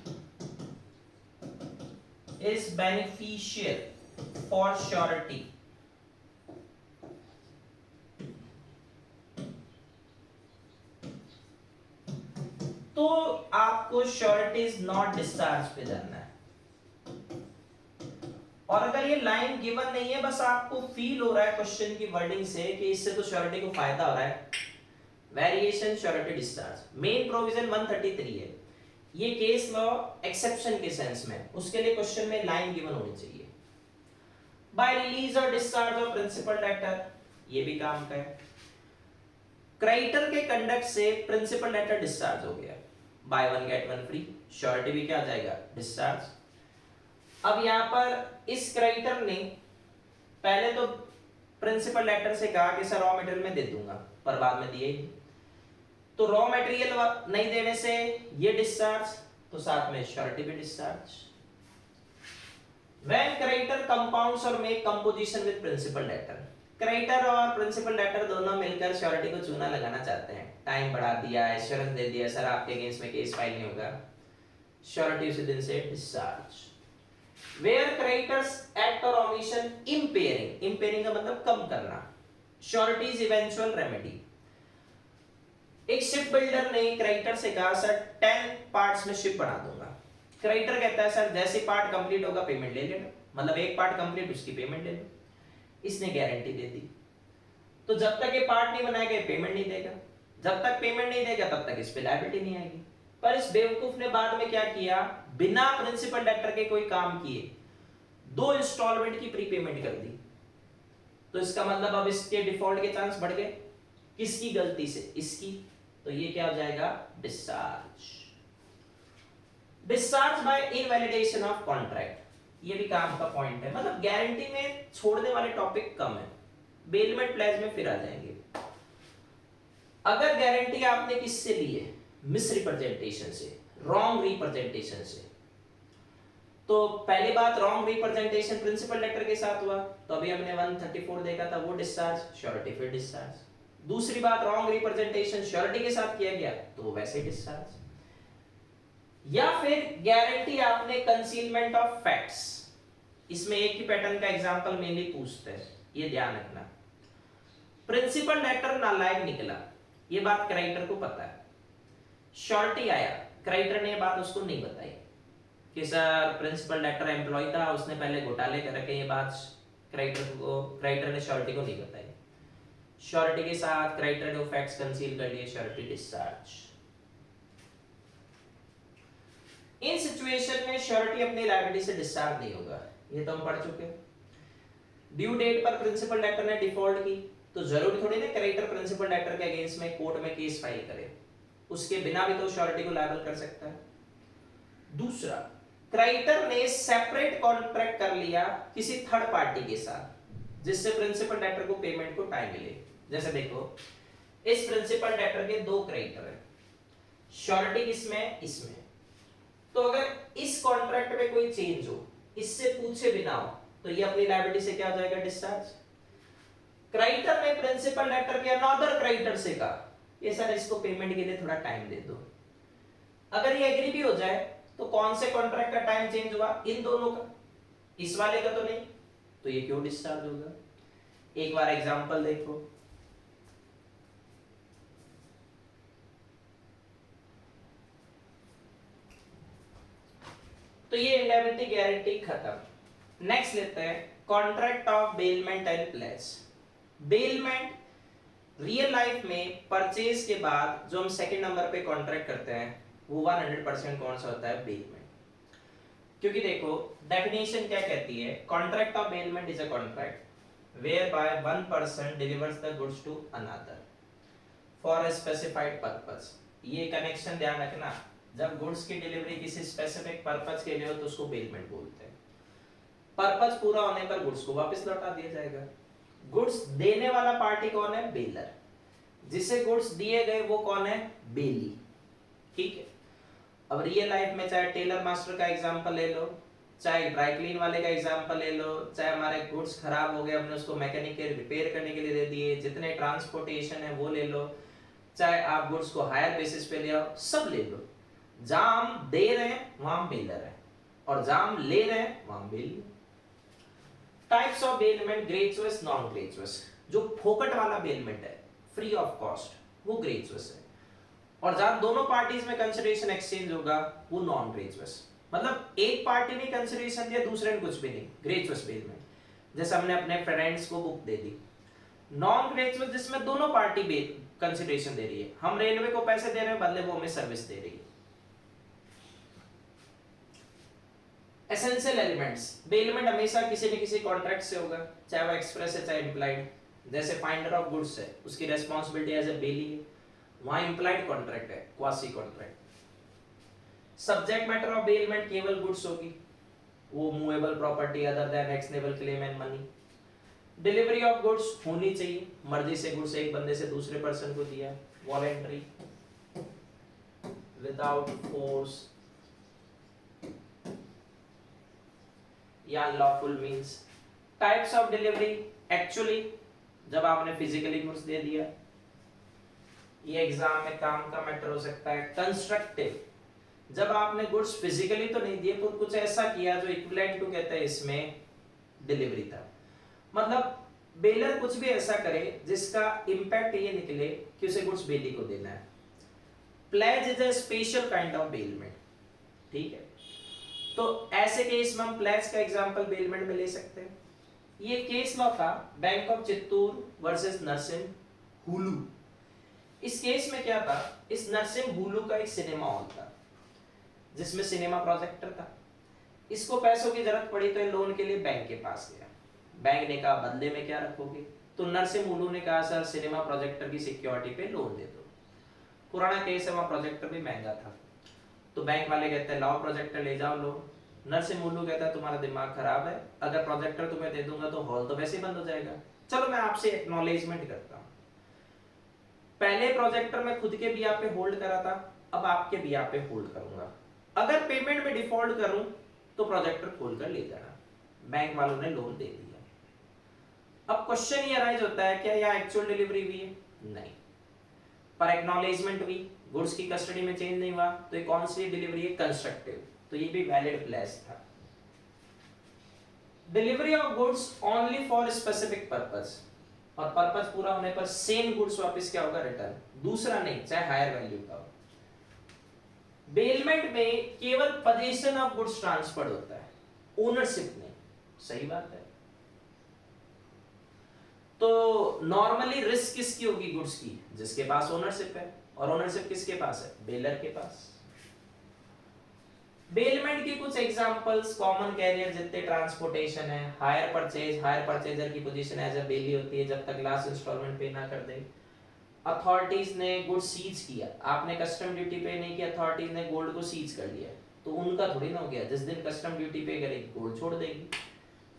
is beneficial for surety, तो आपको श्योरिटी इज नॉट डिस्चार्ज पे जाना है। और अगर ये लाइन गिवन नहीं है, बस आपको फील हो रहा है क्वेश्चन की वर्डिंग से कि इससे तो श्योरिटी को फायदा हो रहा है, variation surety discharge, main provision 133 है, ये केस लॉ एक्सेप्शन के सेंस में, उसके लिए क्वेश्चन में लाइन गिवन होनी चाहिए। बाय रिलीज और डिस्चार्ज ऑफ प्रिंसिपल डेटर, ये भी काम का है। क्रेडिटर के कंडक्ट से प्रिंसिपल डेटर डिस्चार्ज हो गया, बाय 1 गेट 1 फ्री, श्योरिटी भी क्या आ जाएगा, डिस्चार्ज। अब यहां पर इस क्रेडिटर ने पहले तो प्रिंसिपल डेटर से कहा कि सर रॉ मटेरियल में दे दूंगा, पर बाद में दिए ही, तो रॉ मटेरियल नहीं देने से ये डिस्चार्ज, तो साथ में श्योरिटी भी डिस्चार्ज। व्हेन क्रेडिटर कंपाउंड्स और make composition with principal debtor, creditor और प्रिंसिपल डेटर दोनों मिलकर श्योरिटी को चूना लगाना चाहते हैं, टाइम बढ़ा दिया, एश्योरेंस दे दिया सर आपके अगेंस्ट में केस फाइल नहीं होगा, श्योरिटी उसी दिन से discharge. Where creditors act or omission impairing, impairing का मतलब कम करना, surety is eventual remedy। एक शिप बिल्डर ने क्रेडिटर से कहा सर 10 पार्ट्स में शिप बना दूंगा, क्रेडिटर कहता है सर जैसे पार्ट कंप्लीट होगा पेमेंट ले लेना, मतलब एक पार्ट कंप्लीट उसकी पेमेंट ले लो, इसने गारंटी दे दी, तो जब तक ये पार्ट नहीं बनाएगा पेमेंट नहीं देगा, जब तक पेमेंट नहीं देगा तब तक इस पे लायबिलिटी नहीं आएगी। पर इस बेवकूफ ने बाद में क्या किया, बिना प्रिंसिपल डेटर के कोई काम किए 2 इंस्टॉलमेंट की प्रीपेमेंट कर दी, तो इसका मतलब अब इसके डिफॉल्ट के चांस बढ़ गए, किसकी गलती से, इसकी, तो ये क्या हो जाएगा, discharge. Discharge by invalidation of contract, ये भी काम का पॉइंट है, मतलब गारंटी में छोड़ने वाले टॉपिक कम है, बेलमेंट प्लेज में फिर आ जाएंगे। अगर गारंटी आपने किससे ली है, मिस रिप्रेजेंटेशन से, रॉन्ग रिप्रेजेंटेशन से, तो पहली बात रॉन्ग रिप्रेजेंटेशन प्रिंसिपल लेटर के साथ हुआ, तो अभी हमने 134 देखा था, वो डिस्चार्ज, श्योरिटी फिर डिस्चार्ज। दूसरी बात रॉन्ग रिप्रेजेंटेशन श्योरिटी के साथ किया गया तो वो वैसे डिस्चार्ज। या फिर गारंटी आपने कंसीलमेंट ऑफ फैक्ट्स, इसमें एक ही पैटर्न का एग्जांपल मेनली पूछते हैं, ये ध्यान रखना। प्रिंसिपल लेटर नालायक निकला, ये बात क्रेडिटर को पता है, श्योरिटी आया, क्रेडिटर ने ये बात उसको नहीं बताई कि सर प्रिंसिपल लेटर एम्प्लॉय था, उसने पहले घोटाले कर रखे, ये बात क्रेडिटर ने श्योरिटी को नहीं बताई। श्योरिटी के साथ क्रेडिटर ने फैक्ट्स कंसील कर लिए, श्योरिटी डिस्चार्ज। इन सिचुएशन में श्योरिटी अपनी लायबिलिटी से डिस्चार्ज नहीं होगा, ये तो हम पढ़ चुके। ड्यू डेट पर प्रिंसिपल लेटर ने डिफॉल्ट की, तो जरूरी थोड़ी ना क्रेडिटर प्रिंसिपल लेटर के अगेंस्ट में कोर्ट में केस फाइल करे, उसके बिना भी तो श्योरिटी को लायबल कर सकता है। दूसरा, क्रेडिटर ने सेपरेट कॉन्ट्रैक्ट कर लिया किसी थर्ड पार्टी के साथ, जिससे प्रिंसिपल डेटर को पेमेंट को टाइम मिले। जैसे देखो, इस प्रिंसिपल डेटर के दो क्रेडिटर है, श्योरिटी किसमें, इसमें, तो अगर इस कॉन्ट्रैक्ट में कोई चेंज हो, इससे पूछे बिना हो, तो ये अपनी लायबिलिटी से क्या हो जाएगा, डिस्चार्ज। क्रेडिटर ने प्रिंसिपल डेटर के अनदर क्रेडिटर से कहा ये सर इसको पेमेंट के लिए थोड़ा टाइम दे दो, अगर ये एग्री भी हो जाए तो कौन से कॉन्ट्रैक्ट का टाइम चेंज हुआ, इन दोनों का, इस वाले का तो नहीं, तो ये क्यों डिस्चार्ज होगा। एक बार एग्जांपल देखो, तो ये इंडेमनिटी गारंटी खत्म। नेक्स्ट लेते हैं contract of bailment and pledge. Bailment real life में परचेज के बाद जो हम सेकंड नंबर पे कॉन्ट्रैक्ट करते हैं वो 100% कौन सा होता है, बेलमेंट। क्योंकि देखो डेफिनेशन क्या कहती है, contract of bailment is a contract whereby one person delivers the goods to another for a specified purpose. ये कनेक्शन ध्यान रखना, जब गुड्स की डिलीवरी किसी स्पेसिफिक पर्पस के लिए हो तो उसको बेलमेंट बोलते हैं। पर्पस पूरा होने पर गुड्स को वापस लौटा दिया जाएगा। गुड्स देने वाला पार्टी कौन है, बेलर। जिसे गुड्स दिए गए वो कौन है, बेली। ठीक है। अब रियल लाइफ में चाहे टेलर मास्टर का एग्जांपल ले लो, चाहे ड्राई क्लीन वाले का एग्जांपल ले लो, चाहे हमारे गुड्स खराब हो गए हमने उसको मैकेनिक के रिपेयर करने के लिए दे दिए, जितने ट्रांसपोर्टेशन है वो ले लो, चाहे आप गुड्स को हायर बेसिस पे ले आओ, सब ले लो। जहां हम दे रहे हैं वहां बेलर है और जहां हम ले रहे हैं वहां bailee. Types of bailment, gratuitous, non gratuitous. जो फोकट वाला बेलमेंट है, फ्री ऑफ कॉस्ट, वो ग्रेचुअस है, और जहां दोनों पार्टीज में कंसिडरेशन एक्सचेंज होगा वो नॉन ग्रेचुअस। मतलब एक पार्टी ने कंसिडरेशन दिया, दूसरे ने कुछ भी नहीं, ग्रेचुअस बेलमेंट। जैसे हमने अपने फ्रेंड्स को बुक दे दी। नॉन ग्रेचुअस जिसमें दोनों पार्टी कंसिडरेशन दे रही है, हम रेलवे को पैसे दे रहे हैं, बदले वो हमें सर्विस दे रही है। एसेंशियल एलिमेंट्स, बेलमेंट हमेशा किसी न किसी कॉन्ट्रैक्ट से होगा, चाहे वो एक्सप्रेस है चाहे इंप्लाइड। जैसे फाइंडर ऑफ गुड्स है, उसकी रेस्पॉन्सिबिलिटी एज ए बेली है, वहां इंप्लाइड कॉन्ट्रैक्ट है, quasi contract. Subject matter of bailment केवल गुड्स होगी, वो movable property other than actionable claim and money. Delivery of goods होनी चाहिए, मर्जी से गुड्स एक बंदे से दूसरे पर्सन को दिया, वॉलेंटरी, विदाउट फोर्स या lawful means. Types of delivery, actually जब आपने फिजिकली गुड्स दे दिया, ये एग्जाम में काम का मैटर हो सकता है। कंस्ट्रक्टिव, जब आपने गुड्स फिजिकली तो नहीं दिए पर कुछ ऐसा किया जो इक्विवेलेंट टू कहते हैं इसमें डिलीवरी था, मतलब बेलर कुछ भी ऐसा करे जिसका इंपैक्ट ये निकले कि उसे गुड्स बेली को देना है। Pledge is a special kind of bailment, ठीक है। तो ऐसे केस में हम प्लेज का एग्जांपल बेलमेंट में ले सकते हैं। ये केस लॉ था bank of Chittoor versus Narasimhulu. इस केस में क्या था, इस नरसिंह हुलू का एक सिनेमा हॉल था जिसमें सिनेमा प्रोजेक्टर था। इसको पैसों की जरूरत पड़ी तो लोन के लिए बैंक के पास गया। बैंक ने कहा बदले में क्या रखोगे, तो नरसिंह हुलू ने कहा सर सिनेमा प्रोजेक्टर की सिक्योरिटी पे लोन दे दो। पुराना केस है, वहां प्रोजेक्टर भी महंगा था, तो बैंक वाले कहते हैं लाओ प्रोजेक्टर ले जाओ लो। नरसिंह हुलू कहता है तुम्हारा दिमाग खराब है, अगर प्रोजेक्टर तुम्हें दे दूंगा तो हॉल तो वैसे ही बंद हो जाएगा, चलो मैं आपसे एक्नॉलेजमेंट करता हूं। पहले प्रोजेक्टर में खुद के बिया पे होल्ड करा था, अब आपके बिया पे होल्ड करूंगा। अगर पेमेंट में डिफॉल्ट करूं तो प्रोजेक्टर खोल कर ले जाना। बैंक वालों ने लोन दे दिया। अब क्वेश्चन ये अराइज होता है, क्या यह एक्चुअल डिलीवरी हुई है? नहीं। पर एक्नॉलेजमेंट हुई, गुड्स की कस्टडी में चेंज नहीं हुआ, तो ये कौन सी डिलीवरी है? कंस्ट्रक्टिव, तो ये भी वैलिड प्लेस था। Delivery of goods only for specific purpose, और पर्पस पूरा होने पर सेम गुड्स वापस क्या होगा? रिटर्न, दूसरा नहीं, चाहे हायर वैल्यू का हो। बेलमेंट में केवल पोजीशन ऑफ गुड्स ट्रांसफर्ड होता है, ओनरशिप नहीं। सही बात है। तो नॉर्मली रिस्क किसकी होगी? गुड्स की, जिसके पास ओनरशिप है, और ओनरशिप किसके पास है? बेलर के पास। बेलमेंट की कुछ एग्जांपल्स, कॉमन कैरियर जितने ट्रांसपोर्टेशन है, हायर परचेज, हायर परचेजर की पोजीशन एज अ बेली होती है जब तक लास्ट इंस्टॉलमेंट पे ना कर दे। अथॉरिटीज ने गुड सीज किया, आपने कस्टम ड्यूटी पे नहीं किया, अथॉरिटीज ने गोल्ड को सीज कर लिया, तो उनका थोड़ी ना हो गया। जिस दिन कस्टम ड्यूटी पे करेगी गोल्ड छोड़ देगी,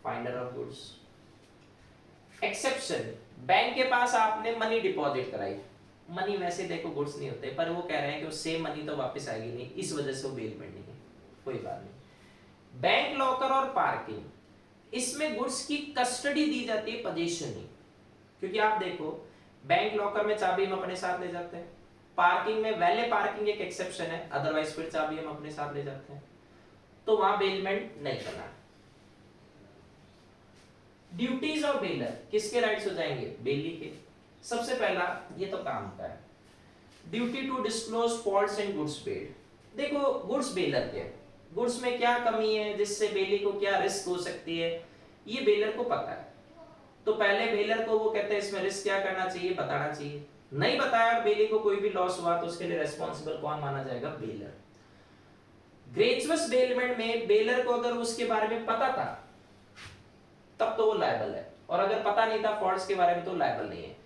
finder of goods. Exception, bank के पास आपने मनी डिपॉजिट कराई, मनी वैसे देखो गुड्स नहीं होते, पर वो कह रहे हैं कि वो सेम मनी तो वापस आएगी नहीं, इस वजह से वो बेलमेंट नहीं है, कोई बात नहीं। बैंक लॉकर और पार्किंग, इसमें गुड्स की कस्टडी दी जाती है, पोजीशन नहीं। क्योंकि आप देखो बैंक लॉकर में चाबी हम अपने साथ ले जाते हैं, पार्किंग में वैले पार्किंग एक एक्सेप्शन है, अदरवाइज फिर चाबी हम अपने साथ ले जाते हैं, तो वहां बेलमेंट नहीं करना। ड्यूटीज ऑफ बेलर, किसके राइट्स हो जाएंगे? बेली के। सबसे पहला ये तो काम का है, duty to disclose faults in goods paid. देखो गुड्स बेलर के, गुड्स में क्या कमी है जिससे बेली को क्या रिस्क हो सकती है, ये बेलर को पता है, तो पहले बेलर को वो कहते हैं इसमें रिस्क क्या करना चाहिए, बताना चाहिए। नहीं बताया और बेली को कोई भी लॉस हुआ तो उसके लिए रेस्पॉन्सिबल कौन माना जाएगा? बेलर। ग्रेचुअस बेलमेंट में बेलर को अगर उसके बारे में पता था तब तो वो लायबल है, और अगर पता नहीं था फॉल्ट्स के बारे में तो लायबल नहीं है।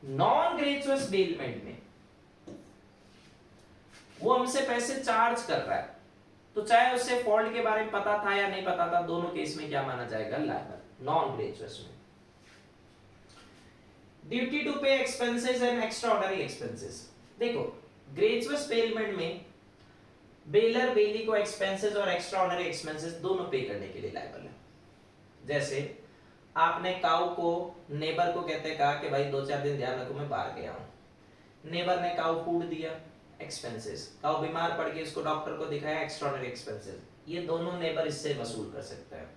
नॉन ग्रेचुअस बेलमेंट में वो हमसे पैसे चार्ज कर रहा है, तो चाहे उससे फॉल्ट के बारे में पता था या नहीं पता था, दोनों केस में क्या माना जाएगा? लायबल, नॉन ग्रेचुअस में। ड्यूटी टू पे एक्सपेंसेस एंड एक्स्ट्राऑर्डिनरी एक्सपेंसेस, देखो ग्रेचुअस पेमेंट में बेलर बेली को एक्सपेंसेस और एक्स्ट्राऑर्डिनरी एक्सपेंसेस दोनों पे करने के लिए लायबल है। जैसे आपने काऊ को, नेबर को कहते कहा कि भाई 2-4 दिन ध्यान रखो मैं बाहर गया हूं, नेबर ने काऊ फूड दिया, एक्सपेंसेस। काऊ बीमार पड़ गई, उसको डॉक्टर को दिखाया, एक्स्ट्राऑर्डिनरी एक्सपेंसेस। ये दोनों नेबर इससे वसूल कर सकता है।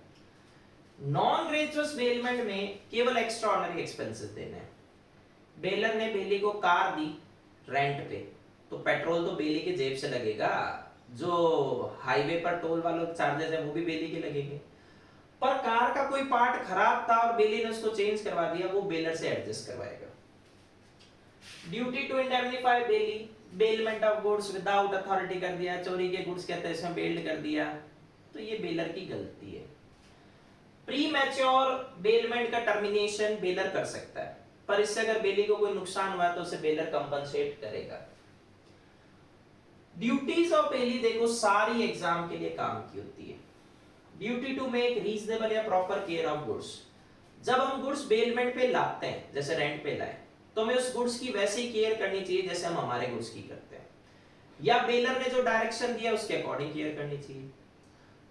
नॉन ग्रेचुअस बेलमेंट में केवल एक्स्ट्राऑर्डिनरी एक्सपेंसेस देने हैं। बेलर ने बेली को कार दी रेंट पे, तो पेट्रोल तो बेली के जेब से लगेगा, जो हाईवे पर टोल वालों चार्जेस है वो भी बेली के लगेंगे। पर कार का कोई पार्ट खराब था और बेली ने उसको चेंज करवा दिया, वो बेलर से एडजस्ट करवाएगा। Duty to indemnify bailee, bailment of goods without authority कर दिया, चोरी के गुड्स कहते हैं इसमें बेल्ड कर दिया, तो ये बेलर की गलती है। प्री मैच्योर बेलमेंट का टर्मिनेशन बेलर कर सकता है, पर इससे अगर बेली को कोई नुकसान हुआ तो उसे बेलर कंपनसेट करेगा। ड्यूटीज ऑफ बेली देखो सारी एग्जाम के लिए काम की होती है। ड्यूटी टू मेक रीजनेबल या प्रॉपर केयर ऑफ गुड्स, जब हम गुड्स बेलमेंट पे लाते हैं, जैसे रेंट पे लाए, तो हमें उस गुड्स की वैसी केयर करनी चाहिए जैसे हम हमारे गुड्स की करते हैं, या बेलर ने जो डायरेक्शन दिया उसके अकॉर्डिंग केयर करनी चाहिए।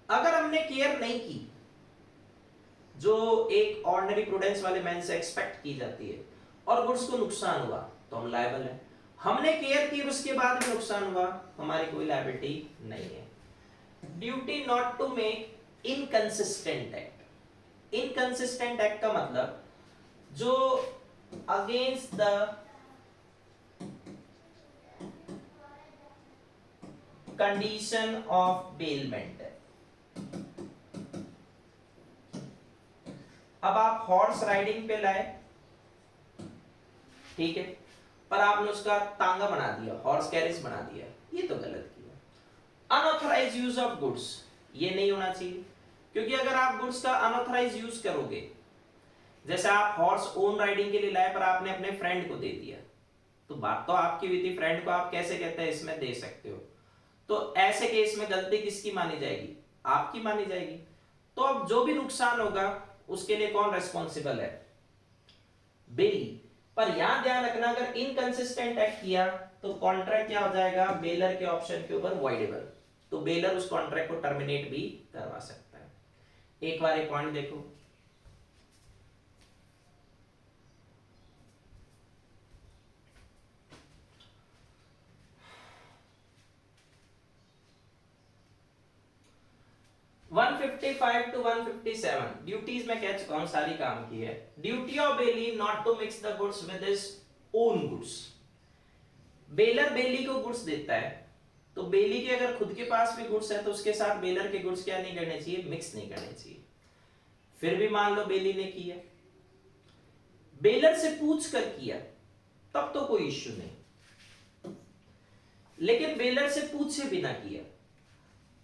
अगर हमने केयर नहीं की, जो एक ऑर्डिनरी प्रूडेंस वाले मैन से एक्सपेक्ट की जाती है, और गुड्स को नुकसान हुआ तो हम लायबल हैं। हमने केयर की उसके बाद भी नुकसान हुआ, हमारी कोई लायबिलिटी नहीं है। Duty not to make inconsistent act, inconsistent act का मतलब जो against the condition of bailment है। अब आप हॉर्स राइडिंग पे लाए, ठीक है, पर आपने उसका तांगा बना दिया, हॉर्स कैरिज बना दिया, ये तो गलत किया। अनऑथराइज यूज ऑफ गुड्स, ये नहीं होना चाहिए, क्योंकि अगर आप गुड्स का अनऑथराइज यूज करोगे, जैसे आप हॉर्स ओन राइडिंग के लिए लाए पर आपने अपने फ्रेंड को दे दिया, तो बात तो आपकी हुई थी, फ्रेंड को आप कैसे कहते हैं इसमें दे सकते हो, तो ऐसे केस में गलती किसकी मानी जाएगी? आपकी मानी जाएगी। तो अब जो भी नुकसान होगा उसके लिए कौन रेस्पॉन्सिबल है? बेली। पर यहां ध्यान रखना अगर इनकंसिस्टेंट एक्ट किया तो कॉन्ट्रैक्ट क्या हो जाएगा, बेलर के ऑप्शन के ऊपर वॉइडेबल, तो बेलर उस कॉन्ट्रैक्ट को टर्मिनेट भी करवा सकता है। एक बार ये पॉइंट देखो, 155 टू 157 ड्यूटीज में कह चुका हूं, सारी काम की है। Duty of bailee not to mix the goods with his own goods. Bailor bailee को गुड्स देता है, तो बेली के अगर खुद के पास भी गुड्स है तो उसके साथ बेलर के गुड्स क्या नहीं करने चाहिए, मिक्स नहीं करने चाहिए। फिर भी मान लो बेली ने किया, बेलर से पूछ कर किया, तब तो कोई इश्यू नहीं। लेकिन बेलर से पूछे बिना किया,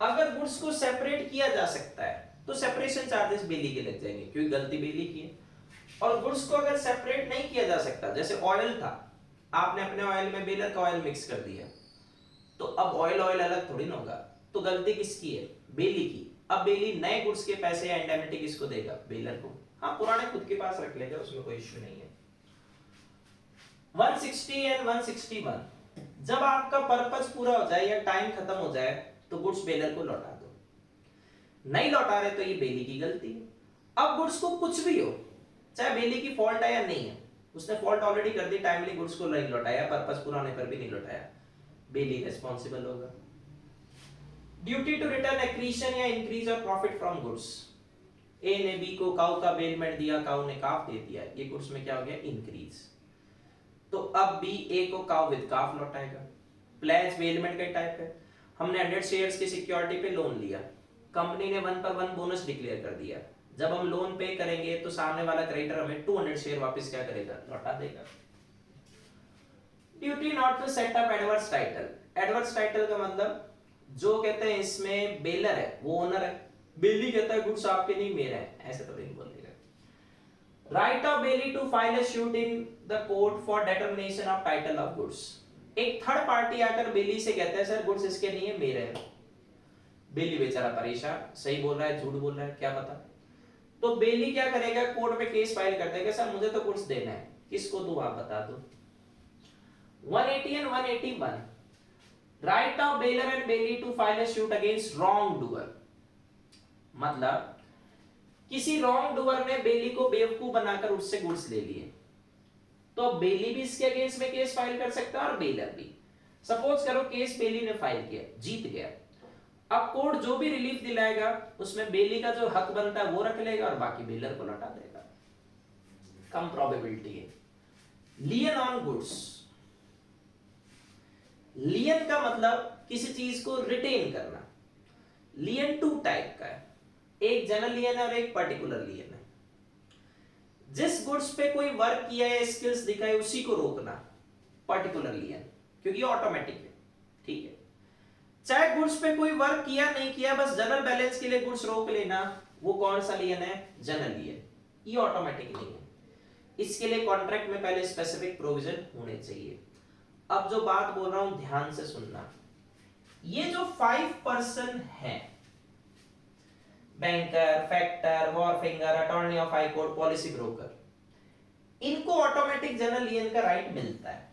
अगर गुड्स को सेपरेट किया जा सकता है तो सेपरेशन चार्जेस बेली के लग जाएंगे, क्योंकि गलती बेली की है। और गुड्स को अगर सेपरेट नहीं किया जा सकता, जैसे ऑयल था, आपने अपने ऑयल में बेलर का ऑयल मिक्स कर दिया, तो अब ऑयल ऑयल अलग थोड़ी ना होगा, तो गलती किसकी है, बेली की। अब बेली नए गुड्स के पैसे या इंडेमनिटी किसको देगा, बेलर को। हाँ, पुराने खुद के पास रख लेगा, उसमें कोई इश्यू नहीं है। 160 एंड 161, जब आपका पर्पस पूरा हो जाए या टाइम खत्म हो जाए तो गुड्स बेलर को लौटा दो। नहीं लौटा रहे तो ये बेली की गलती है। अब गुड्स को कुछ भी हो, चाहे बेली की फॉल्ट है या नहीं है, उसने फॉल्ट ऑलरेडी कर दी, टाइमली गुड्स को नहीं लौटाया, पर्पस पूरा होने पर भी नहीं लौटाया, बेली रिस्पॉन्सिबल होगा। ड्यूटी टू रिटर्न एक्रीशन या इंक्रीज और प्रॉफिट फ्रॉम गुड्स। ए ने बी को काउ का बेलमेंट दिया, काउ ने काफ दे दिया, ये गुड्स में क्या हो गया, इंक्रीज। तो अब बी ए को काउ विद काफ लौटाएगा। प्लेज बेलमेंट का टाइप है। हमने 100 शेयर्स की सिक्योरिटी पे लोन लिया, कंपनी ने 1 पर 1 बोनस डिक्लेयर कर दिया। जब हम लोन पे करेंगे तो सामने वाला क्रेडिटर हमें 200 शेयर वापस क्या करेगा, लौटा देगा। Duty not to set up adverse title. Adverse title का मतलब, जो कहते हैं इसमें बेलर है वो ओनर है, बेली कहता है गुड्स आपके नहीं मेरे हैं, ऐसे तो नहीं बोलेगा। Right of bailee to file a suit in the court for determination of title of goods. एक थर्ड पार्टी आकर बेली से कहता है सर गुड्स इसके नहीं है, मेरे हैं। बेली बेचारा परेशान, सही बोल रहा है झूठ बोल रहा है क्या पता, तो बेली क्या करेगा, कोर्ट में केस फाइल कर देगा, सर मुझे तो गुड्स देना है, किसको दूं आप बता दो। 180 and 181, right of bailor and bailee to file a suit against wrongdoer. मतलब किसी रॉन्ग डूअर ने बेली को बेवकूफ बनाकर उससे गुड्स ले लिए, तो बेली भी इसके अगेंस्ट में केस फाइल कर सकता है और बेलर भी। सपोज करो केस बेली ने फाइल किया, जीत गया, अब कोर्ट जो भी रिलीफ दिलाएगा उसमें बेली का जो हक बनता है वो रख लेगा और बाकी बेलर को लौटा देगा। कम प्रोबेबिलिटी है। लियन ऑन गुड्स। लियन का मतलब किसी चीज को रिटेन करना। लियन 2 टाइप का है, एक जनरल लियन है और एक पर्टिकुलर लियन है। जिस गुड्स पे कोई वर्क किया है, स्किल्स दिखाई, उसी को रोकना, पर्टिकुलर लियन, क्योंकि ऑटोमेटिक है, ठीक है। चाहे गुड्स पे कोई वर्क किया नहीं किया, बस जनरल बैलेंस के लिए गुड्स रोक लेना, वो कौन सा लियन है, जनरल लियन। ये ऑटोमेटिक नहीं है, इसके लिए कॉन्ट्रैक्ट में पहले स्पेसिफिक प्रोविजन होने चाहिए। अब जो बात बोल रहा हूं ध्यान से सुनना, ये जो 5 पर्सन है, banker, factor, wharfinger, attorney of high court, policy broker, इनको ऑटोमेटिक जनरल लियन का राइट मिलता है,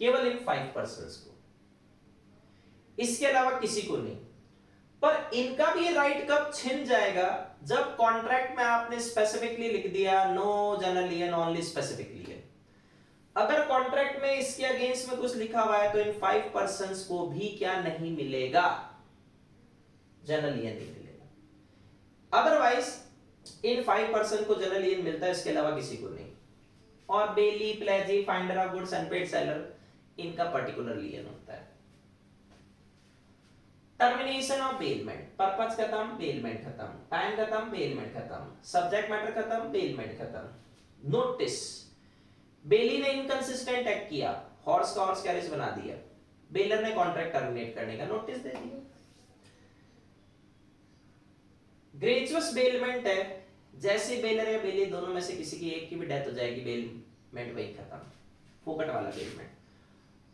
केवल इन 5 पर्संस को, इसके अलावा किसी को नहीं। पर इनका भी ये राइट कब छिन जाएगा, जब कॉन्ट्रैक्ट में आपने स्पेसिफिकली लिख दिया नो जनरल लियन ओनली स्पेसिफिक लियन। अगर कॉन्ट्रैक्ट में इसके अगेंस्ट में कुछ लिखा हुआ है तो इन 5 पर्संस को भी क्या नहीं मिलेगा, जनरल लियन नहीं मिलेगा। अदरवाइज इन 5 पर्सन को जनरल लियन मिलता है, इसके अलावा किसी को नहीं। और bailee, pledgee, finder of goods, unpaid seller, इनका पर्टिकुलर लियन होता है। टर्मिनेशन ऑफ बेलमेंट, पर्पस खत्म, बेलमेंट खत्म, टाइम खत्म, बेलमेंट खत्म, सब्जेक्ट मैटर खत्म, बेलमेंट खत्म। नोटिस, बेली ने इनकंसिस्टेंट एक्ट किया, हॉर्स का हॉर्स कैरिज बना दिया, बेलर ने कॉन्ट्रैक्ट टर्मिनेट करने का नोटिस दे दिया। ग्रेचुअस बेलमेंट है, जैसे बेलर या बेली दोनों में से किसी की एक की भी डेथ हो जाएगी, बेलमेंट वही खत्म, फोकट वाला bailment.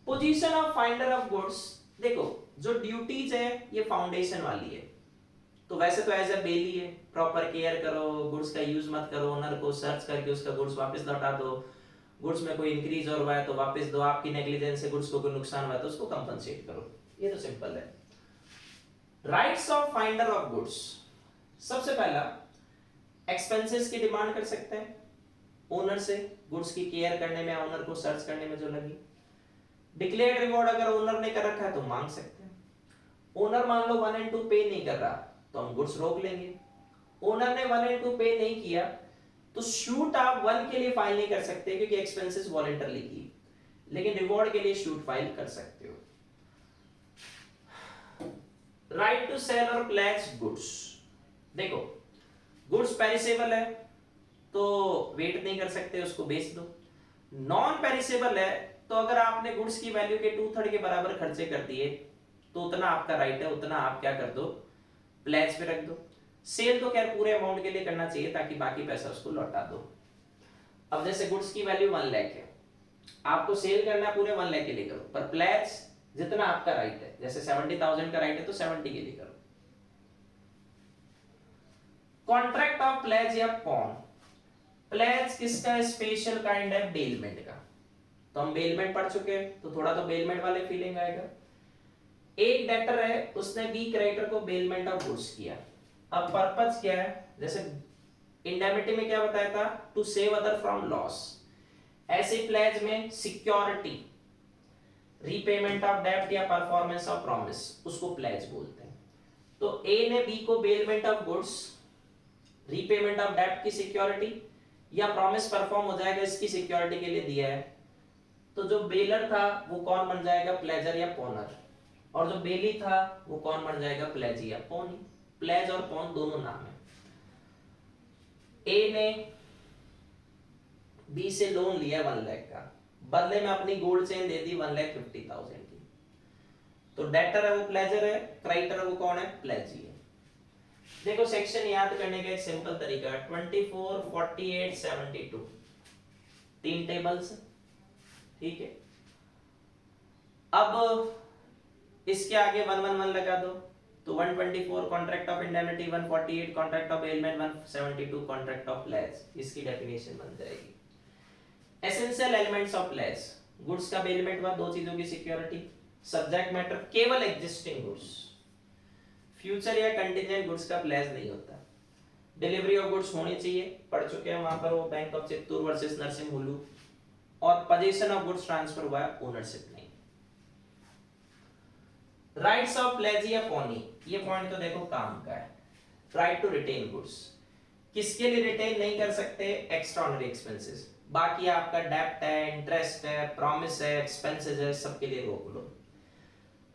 Position of finder of goods, देखो जो ड्यूटीज है ये फाउंडेशन वाली है, तो वैसे तो एज ए बेली है, प्रॉपर केयर करो, गुड्स का यूज मत करो, ओनर को सर्च करके उसका गुड्स वापस लौटा दो, गुड्स में कोई इंक्रीज और हुआ है तो वापस दो, आपकी नेग्लिजेंस से गुड्स को कोई नुकसान हुआ है तो उसको कंपनसेट करो। ये तो सिंपल है। Rights of finder of goods, सबसे पहला एक्सपेंसेस की डिमांड कर सकते हैं ओनर से, गुड्स की केयर करने में, ओनर को सर्च करने में जो लगी। डिक्लेयर्ड रिवॉर्ड अगर ओनर ने कर रखा है तो मांग सकते हैं। ओनर मान लो 1 and 2 पे नहीं कर रहा तो हम गुड्स रोक लेंगे। ओनर ने 1 and 2 पे नहीं किया तो शूट आप 1 के लिए फाइल नहीं कर सकते क्योंकि एक्सपेंसेस वॉलंटरली की, लेकिन रिवॉर्ड के लिए शूट फाइल कर सकते हो। राइट टू सेल और प्लेज गुड्स, देखो गुड्स पेरिसेबल है तो वेट नहीं कर सकते, उसको बेच दो। नॉन पेरिसेबल है तो अगर आपने गुड्स की वैल्यू के 2/3 के बराबर खर्चे कर दिए तो उतना आपका राइट है, उतना आप क्या कर दो, प्लेज पे रख दो। सेल तो खैर पूरे अमाउंट के लिए करना चाहिए ताकि बाकी पैसा उसको लौटा दो। अब जैसे गुड्स की वैल्यू 1 लाख है, आपको सेल करना पूरे 1 लाख के लिए करो, पर प्लेज जितना आपका राइट है, जैसे 70,000 का राइट है तो 70 के लिए करो। कॉन्ट्रैक्ट ऑफ प्लेज या पॉन, प्लेज किसका स्पेशल काइंड है, बेलमेंट का। तो हम बेलमेंट पढ़ चुके हैं तो थोड़ा तो बेलमेंट वाले फीलिंग आएगा। एक डेटर है, उसने बी क्रेडिटर को बेलमेंट ऑफ गुड्स किया। अब पर्पस क्या है, जैसे इंडेमिनिटी में क्या बताया था, to save other from loss. ऐसे प्लेज में सिक्योरिटी, रीपेमेंट ऑफ डेब्ट या परफॉर्मेंस ऑफ प्रॉमिस, उसको प्लेज बोलते हैं। तो ए ने बी को bailment of goods, repayment of डेब्ट की सिक्योरिटी या प्रॉमिस परफॉर्म हो जाएगा इसकी सिक्योरिटी के लिए दिया है, तो जो बेलर था वो कौन बन जाएगा, प्लेजर या पोनर, और जो बेली था वो कौन बन जाएगा, प्लेजी या पोनी। प्लेज और पोन दोनों नाम है। ए ने बी से लोन लिया 1 लाख का, बदले में अपनी गोल्ड चेन दे दी 1,50,000 की, तो डेटर है वो प्लेजर है, क्रेडिटर वो कौन है, प्लेजी है। देखो सेक्शन याद करने का एक सिंपल तरीका है, 24, 48, 72, 3 टेबल्स, ठीक है। अब इसके आगे 111 लगा दो तो 124 contract of indemnity, 148 contract of bailment, 172 contract of pledge, इसकी डेफिनेशन बन जाएगी। Essential elements of pledge, goods का बेलमेंट हुआ, 2 चीजों की सिक्योरिटी, सब्जेक्ट मैटर केवल एग्जिस्टिंग गुड्स, फ्यूचर या कंटीजेंट गुड्स का प्लेज नहीं होता। डिलीवरी ऑफ गुड्स होनी चाहिए, पढ़ चुके हैं वहां पर वो bank of Chittoor versus Narasimhulu, और पोजीशन ऑफ गुड्स ट्रांसफर हुआ है, ओनरशिप नहीं। राइट्स ऑफ प्लेजी या पोनी, ये पॉइंट तो देखो काम का है। राइट टू रिटेन गुड्स, किसके लिए रिटेन नहीं कर सकते, एक्स्ट्राऑर्डिनरी एक्सपेंसेस, बाकी आपका डेब्ट है, इंटरेस्ट है, प्रॉमिस है, एक्सपेंसेस है, सबके लिए रोक लो।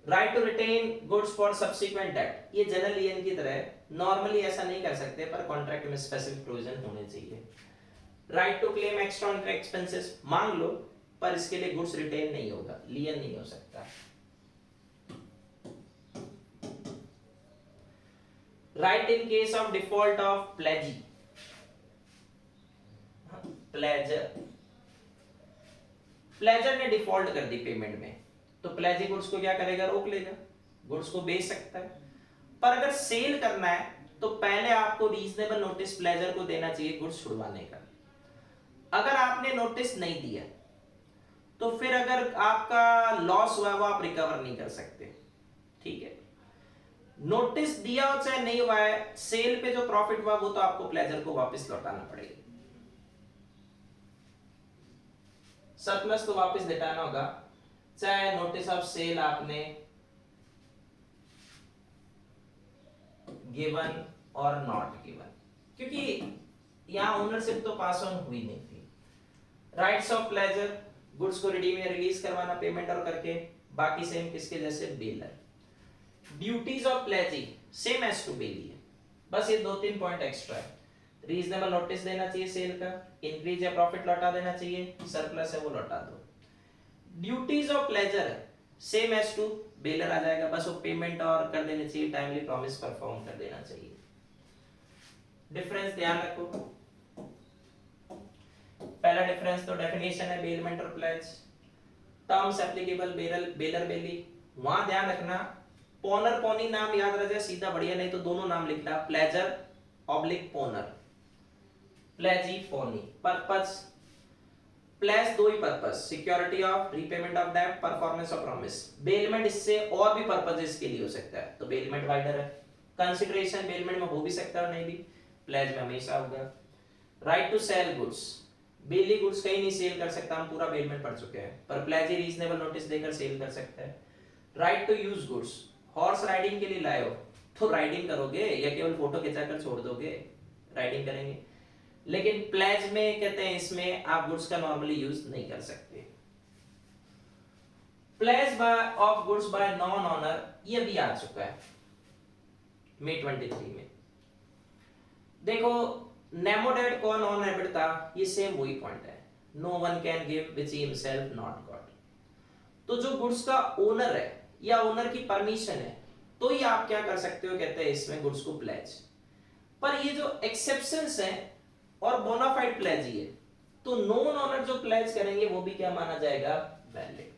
Right to retain goods for subsequent डेब्ट, ये जनरल लियन की तरह है, नॉर्मली ऐसा नहीं कर सकते पर कॉन्ट्रैक्ट में स्पेसिफिक प्रोविजन होने चाहिए। Right to claim extraordinary expenses, मांग लो पर इसके लिए गुड्स रिटेन नहीं होगा, लियन नहीं हो सकता। Right in case of default of प्लेजी, pleasure, pleasure ने डिफॉल्ट कर दी पेमेंट में तो प्लेजी गुड्स को क्या करेगा, रोक लेगा, गुड्स को बेच सकता है। पर अगर सेल करना है तो पहले आपको रीजनेबल नोटिस प्लेजर को देना चाहिए गुड्स छुड़वाने का। अगर आपने नोटिस नहीं दिया तो फिर अगर आपका लॉस हुआ वो आप रिकवर नहीं कर सकते, ठीक है। नोटिस दिया हो चाहे नहीं हुआ है, सेल पे जो प्रॉफिट हुआ वो तो आपको प्लेजर को वापस लौटाना पड़ेगा, सरप्लस तो वापस लौटाना होगा, चाहे नोटिस ऑफ सेल आपने गिवन और नॉट गिवन, क्योंकि यहां ओनरशिप तो पास ऑन हुई नहीं थी। राइट्स ऑफ प्लेजर, गुड्स को रिडीम या रिलीज करवाना पेमेंट और करके, बाकी सेम किसके जैसे, bailor. Duties of pledgee same as to bailee है, बस ये 2-3 पॉइंट एक्स्ट्रा है। रीजनेबल नोटिस देना चाहिए सेल का, इंक्रीज या प्रॉफिट लौटा देना चाहिए, सरप्लस है वो लौटा दो। ड्यूटीज ऑफ प्लेजर है सेम एज टू बेलर आ जाएगा, बस वो पेमेंट और कर देनी चाहिए, टाइमली प्रॉमिस परफॉर्म कर देना चाहिए। डिफरेंस ध्यान रखो, पहला डिफरेंस तो डेफिनेशन है बेलमेंट और प्लेज। टर्म्स एप्लीकेबल बेलर बेली, वहां ध्यान रखना पोनर पोनी नाम याद रह जाए सीधा बढ़िया, नहीं तो दोनों नाम लिखना, pledger oblique pawnor, pledgee pawnee. Purpose pledge दो ही purpose, security of repayment of debt, performance of promise. Bailment इससे और भी पर्पसेस के लिए हो सकता है, तो बेलमेंट वाइडर है। कंसिडरेशन बेलमेंट में हो भी सकता है और नहीं भी, प्लेज में हमेशा होगा। Right to sell goods, bailee goods कहीं नहीं सेल कर सकता, हम पूरा बेलमेंट पढ़ चुके हैं, पर प्लेजी रीजनेबल नोटिस देकर सेल कर सकता है। Right to use goods, horse riding के लिए लाए हो तो राइडिंग करोगे या केवल फोटो खिंचाकर छोड़ दोगे, राइडिंग करेंगे। लेकिन प्लेज में कहते हैं इसमें आप गुड्स का नॉर्मली यूज नहीं कर सकते। Pledge of goods by non owner, ये भी आ चुका है मई 23 में। देखो नेमोडेड कौन नॉन हैबिट था, ये सेम वही पॉइंट है, no one can give which he himself not got. तो जो गुड्स का ओनर है या ओनर की परमिशन है तो ही आप क्या कर सकते हो, कहते हैं इसमें गुड्स को प्लेज। पर ये जो एक्सेप्शंस हैं और बोनाफाइड प्लेज ही है, तो नॉन ओनर जो प्लेज करेंगे वो भी क्या माना जाएगा, वैलिड।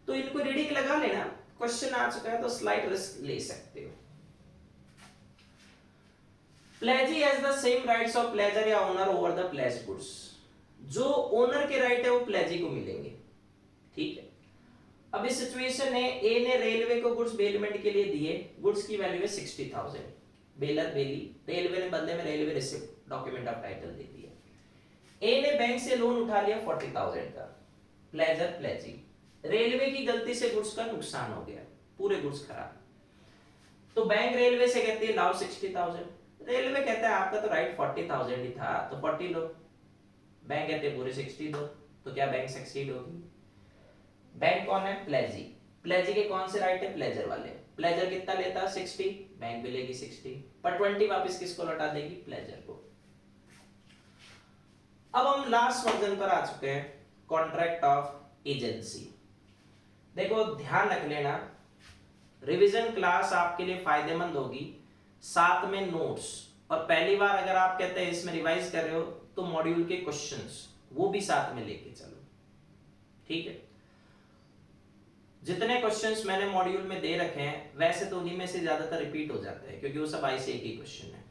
तो इनको रीडिंग लगा लेना, क्वेश्चन आ चुका है तो स्लाइड रिस्क ले सकते हो। Pledgee has the same rights of pledger या owner over the pledge goods, जो ओनर के राइट है वो प्लेजी को मिलेंगे, ठीक है। अब इस सिचुएशन है, ए ने रेलवे को गुड्स बेलमेंट के लिए दिए, गुड्स की वैल्यू है 60,000, बेलर बेली, रेलवे ने बदले में railway receipt document of title दे दिया। ए ने बैंक से लोन उठा लिया 40,000 का, प्लेजर प्लेजी, रेलवे की गलती से गुड्स का नुकसान हो गया, पूरे गुड्स खराब, तो बैंक रेलवे से कहती है लाओ 60,000, रेलवे कहता है आपका तो राइट 40,000 ही था तो 40 लो, बैंक कहते हैं पूरे 60 दो, तो क्या बैंक सक्सीड होगी। बैंक कौन है, प्लेजी, प्लेजी के कौन से राइट है, प्लेजर वाले, प्लेजर कितना लेता 60, बैंक भी लेगी 60, पर 20 वापस किसको लौटा देगी, प्लेजर को। अब हम लास्ट वर्जन पर आ चुके हैं, कॉन्ट्रैक्ट ऑफ एजेंसी। देखो ध्यान रख लेना, रिवीजन क्लास आपके लिए फायदेमंद होगी, साथ में नोट्स, और पहली बार अगर आप कहते हैं इसमें रिवाइज कर रहे हो तो मॉड्यूल के क्वेश्चंस वो भी साथ में लेके चलो, ठीक है। जितने क्वेश्चंस मैंने मॉड्यूल में दे रखे हैं वैसे तो उन्हीं में से ज्यादातर रिपीट हो जाते हैं क्योंकि वो सब आई से एक ही क्वेश्चन है,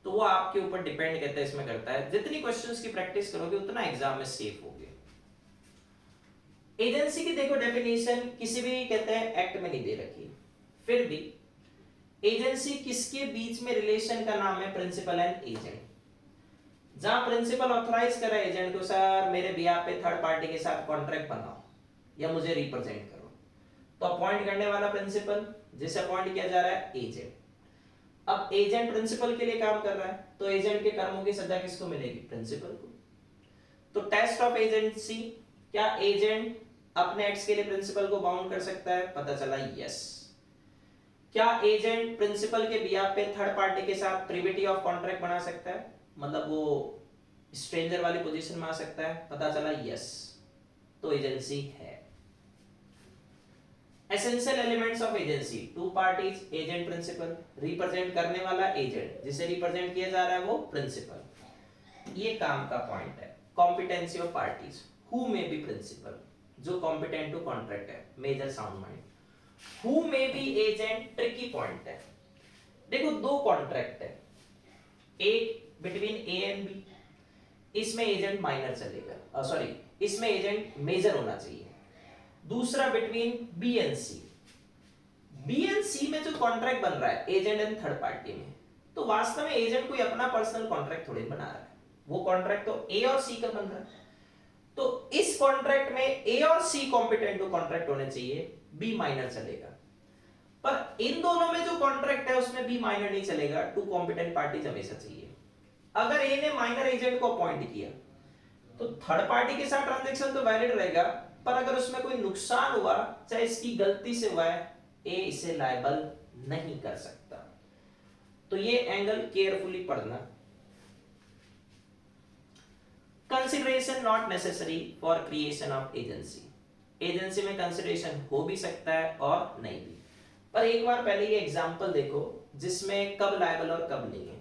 तो वो आपके ऊपर डिपेंड कहते हैं इसमें करता है, जितनी क्वेश्चंस की प्रैक्टिस करोगे उतना एग्जाम में सेफ होगे। एजेंसी की देखो डेफिनेशन किसी भी कहते हैं एक्ट में नहीं दे रखी, फिर भी एजेंसी किसके बीच में रिलेशन का नाम है, प्रिंसिपल एंड एजेंट। जहां प्रिंसिपल ऑथराइज कर रहा है एजेंट को, सर मेरे बिहाफ पे थर्ड पार्टी के साथ कॉन्ट्रैक्ट बनाओ या मुझे रिप्रेजेंट करो, तो अपॉइंट करने वाला प्रिंसिपल, जिसे अपॉइंट किया जा रहा है एजेंट। अब एजेंट प्रिंसिपल के लिए काम कर रहा है तो एजेंट के कर्मों की सजा किसको मिलेगी, प्रिंसिपल को। तो टेस्ट ऑफ एजेंसी, क्या एजेंट अपने एक्ट्स के लिए प्रिंसिपल को बाउंड कर सकता है, पता चला यस। क्या एजेंट प्रिंसिपल के बिहाफ पे थर्ड पार्टी के साथ प्रिविटी ऑफ कॉन्ट्रैक्ट बना सकता है, मतलब वो स्ट्रेंजर वाली पोजीशन में आ सकता है, पता चला यस, तो एजेंसी है। Essential elements of agency, two parties, agent principal, represent करने वाला एजेंट, जिसे रिप्रेजेंट किया जा रहा है वो प्रिंसिपल, ये काम का पॉइंट है। Competency of parties, who may be principal, जो कॉम्पिटेंट टू कॉन्ट्रैक्ट है, major sound mind. Who may be agent, tricky point है। देखो दो कॉन्ट्रैक्ट है, एक बिटवीन ए एंड बी, इसमें एजेंट माइनर चलेगा, सॉरी इसमें एजेंट मेजर होना चाहिए। दूसरा between B and C, B and C में जो कॉन्ट्रैक्ट बन रहा है एजेंट एंड थर्ड पार्टी में, तो वास्तव में एजेंट कोई अपना पर्सनल कॉन्ट्रैक्ट थोड़ी बना रहा है, वो कॉन्ट्रैक्ट तो ए और सी का बन रहा है। तो इस कॉन्ट्रैक्ट में ए और सी कॉम्पिटेंट टू कॉन्ट्रैक्ट होने चाहिए, बी माइनर चलेगा। पर इन दोनों में जो कॉन्ट्रैक्ट है उसमें बी माइनर नहीं चलेगा, टू कॉम्पिटेंट पार्टीज हमेशा चाहिए। अगर ए ने माइनर एजेंट को अपॉइंट किया तो थर्ड पार्टी के साथ ट्रांजैक्शन तो वैलिड रहेगा, पर अगर उसमें कोई नुकसान हुआ, चाहे इसकी गलती से हुआ है, ए इसे लायबल नहीं कर सकता। तो ये एंगल केयरफुली पढ़ना। Consideration not necessary for creation of agency, agency में कंसिडरेशन हो भी सकता है और नहीं भी, पर एक बार पहले ये एग्जांपल देखो जिसमें कब लायबल और कब नहीं है।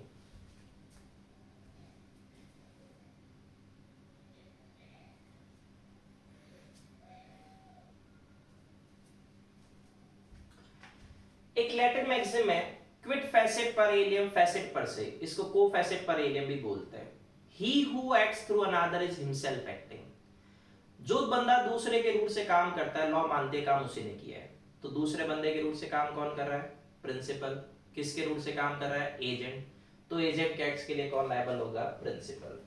एक लैटिन मैक्सिम है, क्विट फैसेट पर एलियम फैसेट पर से, इसको को फैसेट पर एलियम भी बोलते हैं। he who acts through another is himself acting. जो बंदा दूसरे के रूट से काम करता है, लॉ मानते काम उसी ने किया है, तो दूसरे बंदे के रूट से काम कौन कर रहा है? प्रिंसिपल। किसके रूट से काम कर रहा है? एजेंट। तो एजेंट के एक्ट्स के लिए कौन लायबल होगा? Principal.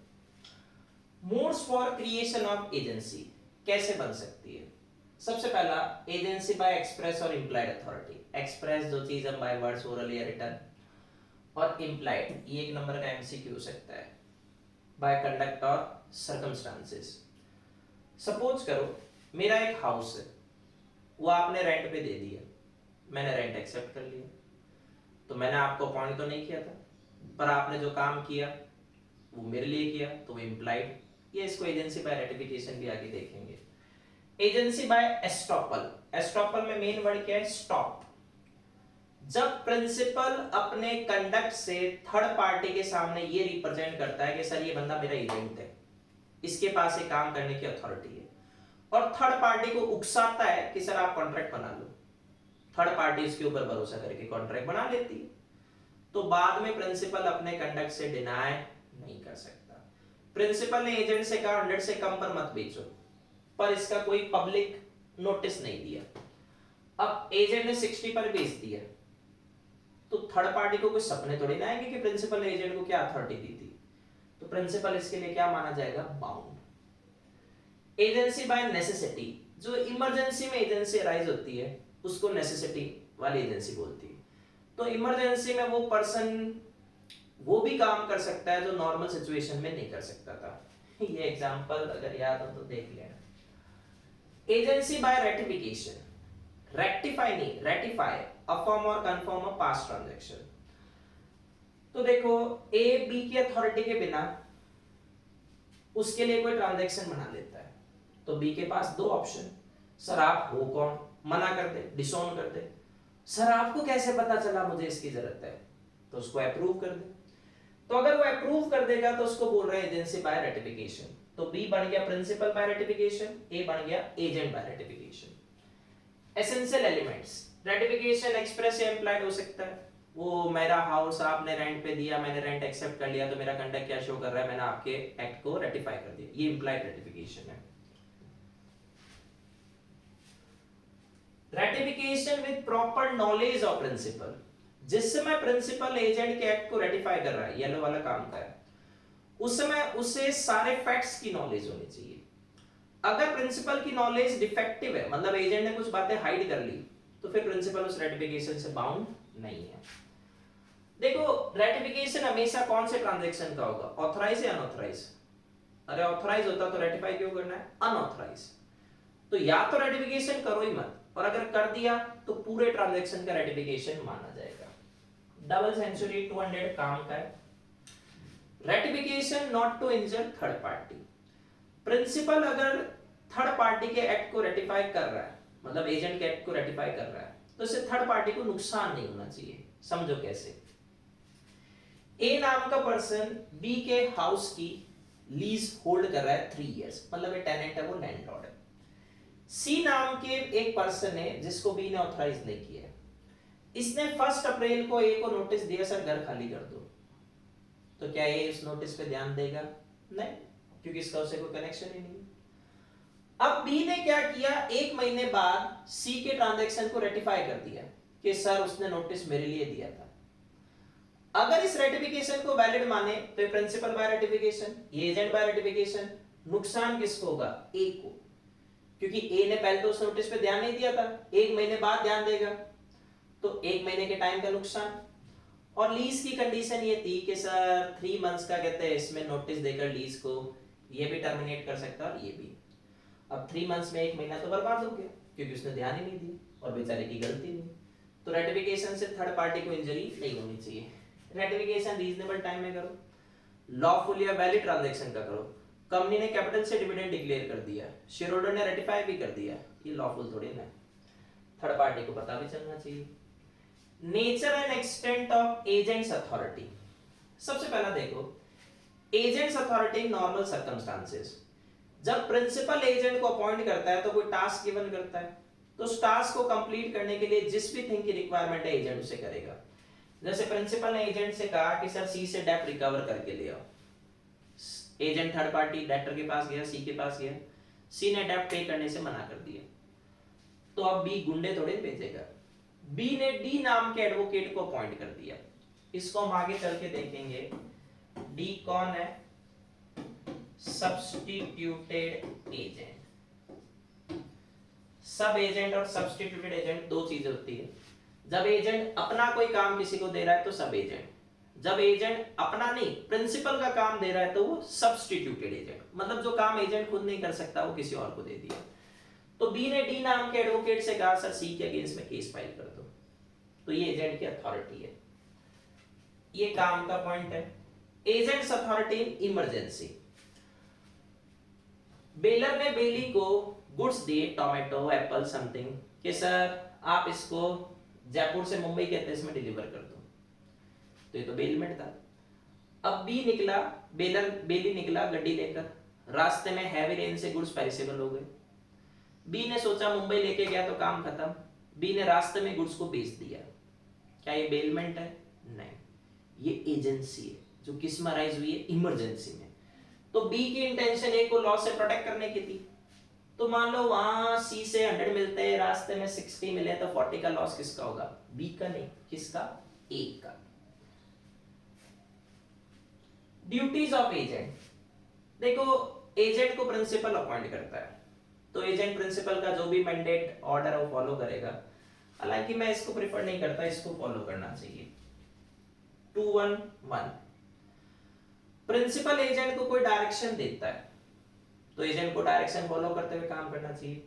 Modes for creation of agency कैसे बन सकती है? सबसे पहला, एजेंसी बाय एक्सप्रेस और इम्प्लाइड अथॉरिटी। एक्सप्रेस जो चीज हम बाय वर्ड्स, ओरली या रिटन, और इम्प्लाइड ये एक नंबर का एमसीक्यू हो सकता है, बाय कंडक्ट और सर्कमस्टांसेस। सपोज करो मेरा एक हाउस है, वो आपने रेंट पे दे दिया, मैंने रेंट एक्सेप्ट कर लिया, तो मैंने आपको अपॉइंट तो नहीं किया था, पर आपने जो काम किया वो मेरे लिए किया, तो वो इम्प्लाइड। ये इसको एजेंसी बाय रेटिफिकेशन भी आगे देखेंगे। Agency by estoppel. एस्टॉपल में मेन वर्ड क्या है? स्टॉप। जब प्रिंसिपल अपने कंडक्ट से थर्ड पार्टी के सामने ये रिप्रेजेंट करता है कि सर ये बंदा मेरा एजेंट है, इसके पास ये काम करने की अथॉरिटी है, और थर्ड पार्टी को उकसाता है कि सर आप कॉन्ट्रैक्ट बना लो, थर्ड पार्टी इसके ऊपर भरोसा करके कॉन्ट्रैक्ट बना लेती है, तो बाद में प्रिंसिपल अपने कंडक्ट से डिनाई नहीं कर सकता। प्रिंसिपल ने एजेंट से कहा 100 से कम पर मत बेचो, पर इसका कोई पब्लिक नोटिस नहीं दिया। अब एजेंट ने 60 पर बेच दिया, तो थर्ड पार्टी को कुछ सपने थोड़ी ना आएंगे कि प्रिंसिपल ने एजेंट को क्या अथॉरिटी दी थी, तो प्रिंसिपल इसके लिए क्या माना जाएगा? बाउंड। Agency bye necessity. जो इमरजेंसी में एजेंसी अराइज होती है उसको नेसेसिटी वाली एजेंसी बोलती है। तो इमरजेंसी में वो पर्सन वो भी काम कर सकता है जो नॉर्मल सिचुएशन में नहीं कर सकता था। ये एग्जांपल अगर याद हो तो देख लेना। Agency by ratification. रेक्टिफाई नहीं, रेटिफाई, अफर्म और कंफर्म अ पास्ट ट्रांजैक्शन। तो देखो ए बी की अथॉरिटी के बिना उसके लिए कोई ट्रांजैक्शन बना लेता है, तो बी के पास दो ऑप्शन, सर आप हो कौन? मना कर दे, डिसोन कर दे। सर आपको कैसे पता चला मुझे इसकी जरूरत है? तो उसको अप्रूव कर दे। तो अगर वो अप्रूव कर देगा तो उसको बोल रहे हैं एजेंसी बाय रेटिफिकेशन। तो बी बन गया प्रिंसिपल बाय रेटिफिकेशन, ए बन गया agent by ratification. Essential elements. Ratification express या इम्प्लाइड हो सकता है। वो मेरा हाउस आपने रेंट पे दिया, मैंने रेंट एक्सेप्ट कर लिया, तो मेरा कंडक्ट क्या शो कर रहा है? मैंने आपके एक्ट को रेटिफाई कर दिया, ये इम्प्लाइड रेटिफिकेशन है। Ratification with proper knowledge of principal. जिस समय प्रिंसिपल एजेंट के एक्ट को रेटिफाई कर रहा है, येलो वाला काम का है, उस समय उसे सारे फैक्ट्स की नॉलेज होनी चाहिए। अगर प्रिंसिपल की नॉलेज डिफेक्टिव है, मतलब एजेंट ने कुछ बातें हाइड कर ली, तो फिर प्रिंसिपल उस रेटिफिकेशन से बाउंड नहीं है। देखो रेटिफिकेशन हमेशा कौन से ट्रांजैक्शन का होगा? ऑथराइज या अनऑथराइज? अरे ऑथराइज होता तो रेटिफाई क्यों करना है? अनऑथराइज। तो या तो रेटिफिकेशन करो ही मत, और अगर कर दिया तो पूरे ट्रांजैक्शन का रेटिफिकेशन माना जाएगा। डबल सेंचुरी 200 काम का है। Ratification not to injure third party. Principal अगर थर्ड पार्टी के एक्ट को रेटिफाई कर रहा है, मतलब एजेंट के एक्ट को रेटिफाई कर रहा है, तो इससे थर्ड पार्टी को नुकसान नहीं होना चाहिए। समझो कैसे? ए नाम का पर्सन बी के हाउस की लीज होल्ड कर रहा है 3 इयर्स, मतलब ये टेनेंट है, वो लैंडलॉर्ड है। सी नाम के एक पर्सन है जिसको बी ने ऑथराइज नहीं किया है, इसने 1 अप्रैल को ए को नोटिस दिया, सर घर खाली कर दो, तो क्या ये इस नोटिस पे ध्यान देगा? नहीं, क्योंकि इसका उससे कोई कनेक्शन ही नहीं। अब बी ने क्या किया? 1 महीने बाद सी के ट्रांजैक्शन को रेटिफाई कर दिया कि सर उसने नोटिस मेरे लिए दिया था। अगर इस रेटिफिकेशन को वैलिड माने तो ये प्रिंसिपल बाय रेटिफिकेशन, ये एजेंट बाय रेटिफिकेशन। नुकसान किसको होगा? ए को, क्योंकि ए ने पहले तो उस नोटिस पे ध्यान नहीं दिया था, 1 महीने बाद ध्यान देगा, तो 1 महीने के टाइम का नुकसान। और लीज की कंडीशन ये थी कि सर 3 मंथ्स का कहते हैं इसमें नोटिस देकर लीज को ये भी टर्मिनेट कर सकता है और ये भी। अब 3 मंथ्स में 1 महीना तो बर्बाद हो गया, क्योंकि उसने ध्यान ही नहीं दिया और बेचारे की गलती नहीं। तो रेटिफिकेशन से थर्ड पार्टी को इंजरी नहीं होनी चाहिए। रेटिफिकेशन रीजनेबल टाइम में करो, लॉफुल या वैलिड ट्रांजैक्शन का करो। कंपनी ने कैपिटल से डिविडेंड डिक्लेयर कर दिया, शेयर होल्डर ने रेटिफाई भी कर दिया, ये लॉफुल थोड़ी ना, थर्ड पार्टी को पता भी चलना चाहिए। Nature and extent of agents authority. सबसे पहला देखो एजेंट्स अथॉरिटी नॉर्मल सर्कमस्टांसेस। जब प्रिंसिपल एजेंट को अपॉइंट करता है तो कोई टास्क गिवन करता है, तो उस टास्क को कंप्लीट करने के लिए जिस भी थिंग की रिक्वायरमेंट है एजेंट उसे करेगा। जैसे प्रिंसिपल ने एजेंट से कहा कि सर सी से डेप्ट रिकवर करके ले आओ, एजेंट थर्ड पार्टी डेटर के पास गया, सी के पास गया, सी ने डेट पे करने से मना कर दिया, तो अब बी गुंडे थोड़े भेजेगा, बी ने डी नाम के एडवोकेट को अपॉइंट कर दिया। इसको हम आगे चल के देखेंगे। डी कौन है? Substituted agent. सब एजेंट और सब्स्टिट्यूटेड एजेंट दो चीजें होती है। जब एजेंट अपना कोई काम किसी को दे रहा है तो सब एजेंट, जब एजेंट अपना नहीं प्रिंसिपल का काम दे रहा है तो वो सब्स्टिट्यूटेड एजेंट, मतलब जो काम एजेंट खुद नहीं कर सकता वो किसी और को दे दिया। तो बी ने डी नाम के एडवोकेट से कहा सर सी के अगेंस्ट में केस फाइल कर दो, तो ये एजेंट की अथॉरिटी है, ये काम का पॉइंट है। Agents authority in emergency. Baler ने बेली को गुड्स दिए, टोमेटो एप्पल समथिंग, कि सर आप इसको जयपुर से मुंबई के एड्रेस में डिलीवर कर दो, तो ये तो बेलमेंट था। अब बी निकला, बेली निकला गड्डी लेकर, रास्ते में हैवी रेन से गुड्स पेरिसेबल हो गए। बी ने सोचा मुंबई लेके गया तो काम खत्म, बी ने रास्ते में गुड्स को बेच दिया, क्या ये बेलमेंट है? नहीं, ये एजेंसी है जो किस में राइज हुई है? इमरजेंसी में। तो बी की इंटेंशन ए को लॉस से प्रोटेक्ट करने की थी, तो मान लो वहां सी से 100 मिलते हैं, रास्ते में 60 मिले, तो 40 का लॉस किसका होगा? बी का नहीं, किसका? ए का। Duties of agent. देखो एजेंट को प्रिंसिपल अपॉइंट करता है, तो एजेंट प्रिंसिपल का जो भी मैंडेट ऑर्डर है वो फॉलो करेगा। हालांकि मैं इसको प्रेफर नहीं करता, इसको फॉलो करना चाहिए। 2-1-1 प्रिंसिपल एजेंट को कोई डायरेक्शन देता है तो एजेंट को डायरेक्शन फॉलो करते हुए काम करना चाहिए।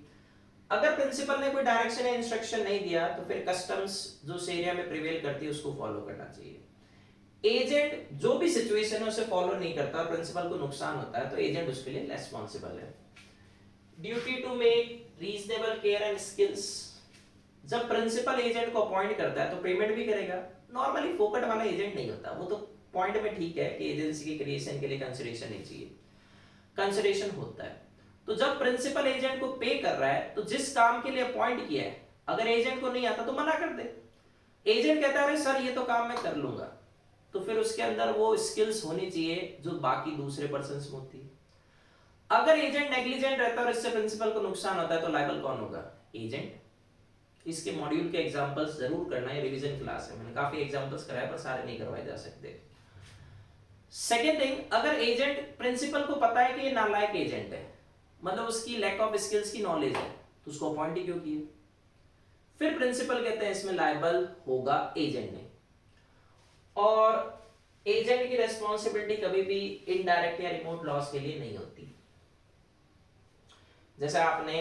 अगर प्रिंसिपल ने कोई डायरेक्शन या इंस्ट्रक्शन नहीं दिया तो फिर कस्टम्स जो उस एरिया में प्रिवेल करती है उसको फॉलो करना चाहिए। एजेंट जो भी सिचुएशन है उसे फॉलो नहीं करता, प्रिंसिपल को नुकसान होता है, तो एजेंट उसके लिए रेस्पॉन्सिबल है। Duty to make reasonable care and skills. जब प्रिंसिपल एजेंट को अपॉइंट करता है तो पेमेंट भी करेगा। नॉर्मली फोकट वाला एजेंट नहीं होता, वो तो पॉइंट में ठीक है कि एजेंसी की क्रिएशन के लिए कंसिडरेशन नहीं चाहिए, कंसिडरेशन होता है। तो जब प्रिंसिपल एजेंट को पे कर रहा है तो जिस काम के लिए अपॉइंट किया है, अगर एजेंट को नहीं आता तो मना कर दे। एजेंट कहता है सर ये तो काम मैं कर लूंगा, तो फिर उसके अंदर वो स्किल्स होनी चाहिए जो बाकी दूसरे पर्सन में होती है। अगर एजेंट नेग्लिजेंट रहता है और इससे प्रिंसिपल को नुकसान होता है तो लायबल कौन होगा? एजेंट। इसके मॉड्यूल के एग्जांपल्स जरूर करना है, रिवीजन क्लास है, मैंने काफी एग्जांपल्स कराए पर सारे नहीं करवाए जा सकते। सेकेंड थिंग, अगर एजेंट प्रिंसिपल को पता है कि ये नालायक एजेंट है, मतलब उसकी लैक ऑफ स्किल्स की नॉलेज है, तो उसको अपॉइंट ही क्यों किए? फिर प्रिंसिपल कहते हैं इसमें लायबल होगा एजेंट ने। और एजेंट की रेस्पॉन्सिबिलिटी कभी भी इनडायरेक्ट या रिमोट लॉस के लिए नहीं होती। जैसे आपने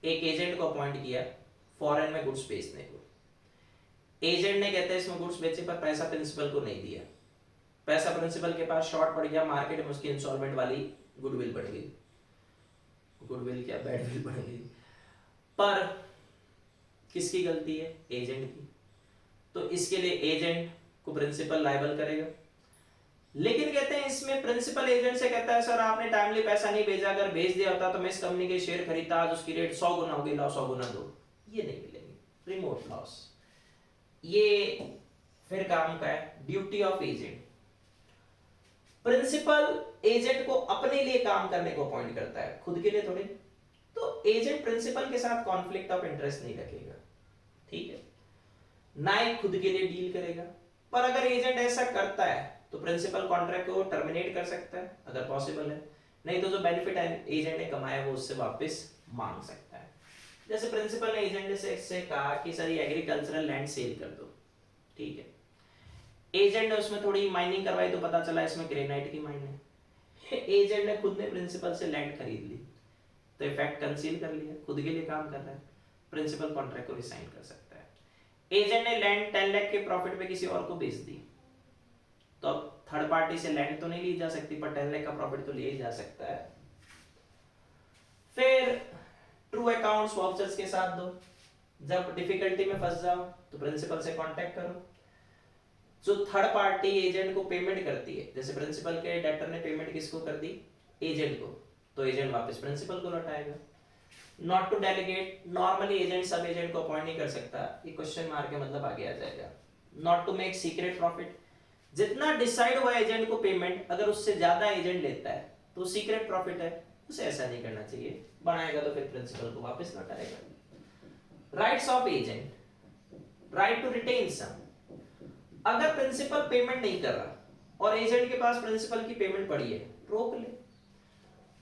एक एजेंट को अपॉइंट किया फॉरेन में गुड्स बेचने को, एजेंट ने कहते हैं इसमें गुड्स बेचे पर पैसा प्रिंसिपल को नहीं दिया, पैसा प्रिंसिपल के पास शॉर्ट पड़ गया, मार्केट में उसकी इंस्टॉलमेंट वाली गुडविल बढ़ गई, गुडविल क्या बैडविल बढ़ गई, पर किसकी गलती है? एजेंट की। तो इसके लिए एजेंट को प्रिंसिपल लायबल करेगा। लेकिन कहते हैं इसमें प्रिंसिपल एजेंट से कहता है सर आपने टाइमली पैसा नहीं भेजा, अगर भेज दिया होता तो मैं इस कंपनी के शेयर खरीदता, आज उसकी रेट 100 गुना हो गई, लाओ 100 गुना दो। ये नहीं मिलेंगे, रिमोट लॉस। ये फिर काम का है duty of agent. Principal agent को अपने लिए काम करने को अपॉइंट करता है, खुद के लिए थोड़ी। तो एजेंट प्रिंसिपल के साथ कॉन्फ्लिक्ट ऑफ इंटरेस्ट नहीं रखेगा, ठीक है, ना ही खुद के लिए डील करेगा। पर अगर एजेंट ऐसा करता है तो प्रिंसिपल कॉन्ट्रैक्ट को टर्मिनेट कर सकता है अगर पॉसिबल है, नहीं तो जो बेनिफिट एजेंट ने कमाया वो उससे वापस मांग सकता है। जैसे प्रिंसिपल ने एजेंट से कहा कि सर ये एग्रीकल्चरल लैंड सेल कर दो, ठीक है, एजेंट ने उसमें थोड़ी माइनिंग करवाई तो पता चला इसमें ग्रेनाइट की माइन है, एजेंट ने खुद ने प्रिंसिपल से लैंड खरीद ली, तो इफेक्ट कंसील कर लिया, खुद के लिए काम कर रहा है, प्रिंसिपल कॉन्ट्रैक्ट को रिसाइन कर सकता है। एजेंट ने लैंड 10 लाख के प्रॉफिट पे किसी और को बेच दी, तो अब थर्ड पार्टी से लैंड तो नहीं ली जा सकती पर 10 लाख का प्रॉफिट तो लिया जा सकता है। फिर ट्रू अकाउंट्स वाउचर्स के साथ दो, जब डिफिकल्टी में फंस जाओ तो प्रिंसिपल से कांटेक्ट करो। जो थर्ड पार्टी एजेंट को पेमेंट करती है, जैसे प्रिंसिपल के डेटर ने पेमेंट किसको कर दी? एजेंट को, तो एजेंट वापस प्रिंसिपल को लौटाएगा। Not to delegate, normally agent sub agent को अपॉइंट नहीं कर सकता, ये क्वेश्चन मार्क के मतलब आगे आ जाएगा। Not to make secret profit, जितना डिसाइड हुआ एजेंट को पेमेंट, अगर उससे ज्यादा एजेंट लेता है तो सीक्रेट प्रॉफिट है, उसे ऐसा नहीं करना चाहिए, बनाएगा तो फिर प्रिंसिपल को वापस लौटाएगा। Rights of agent, right to retain sum, अगर प्रिंसिपल पेमेंट नहीं कर रहा और एजेंट के पास प्रिंसिपल की पेमेंट पड़ी है, रोक ले।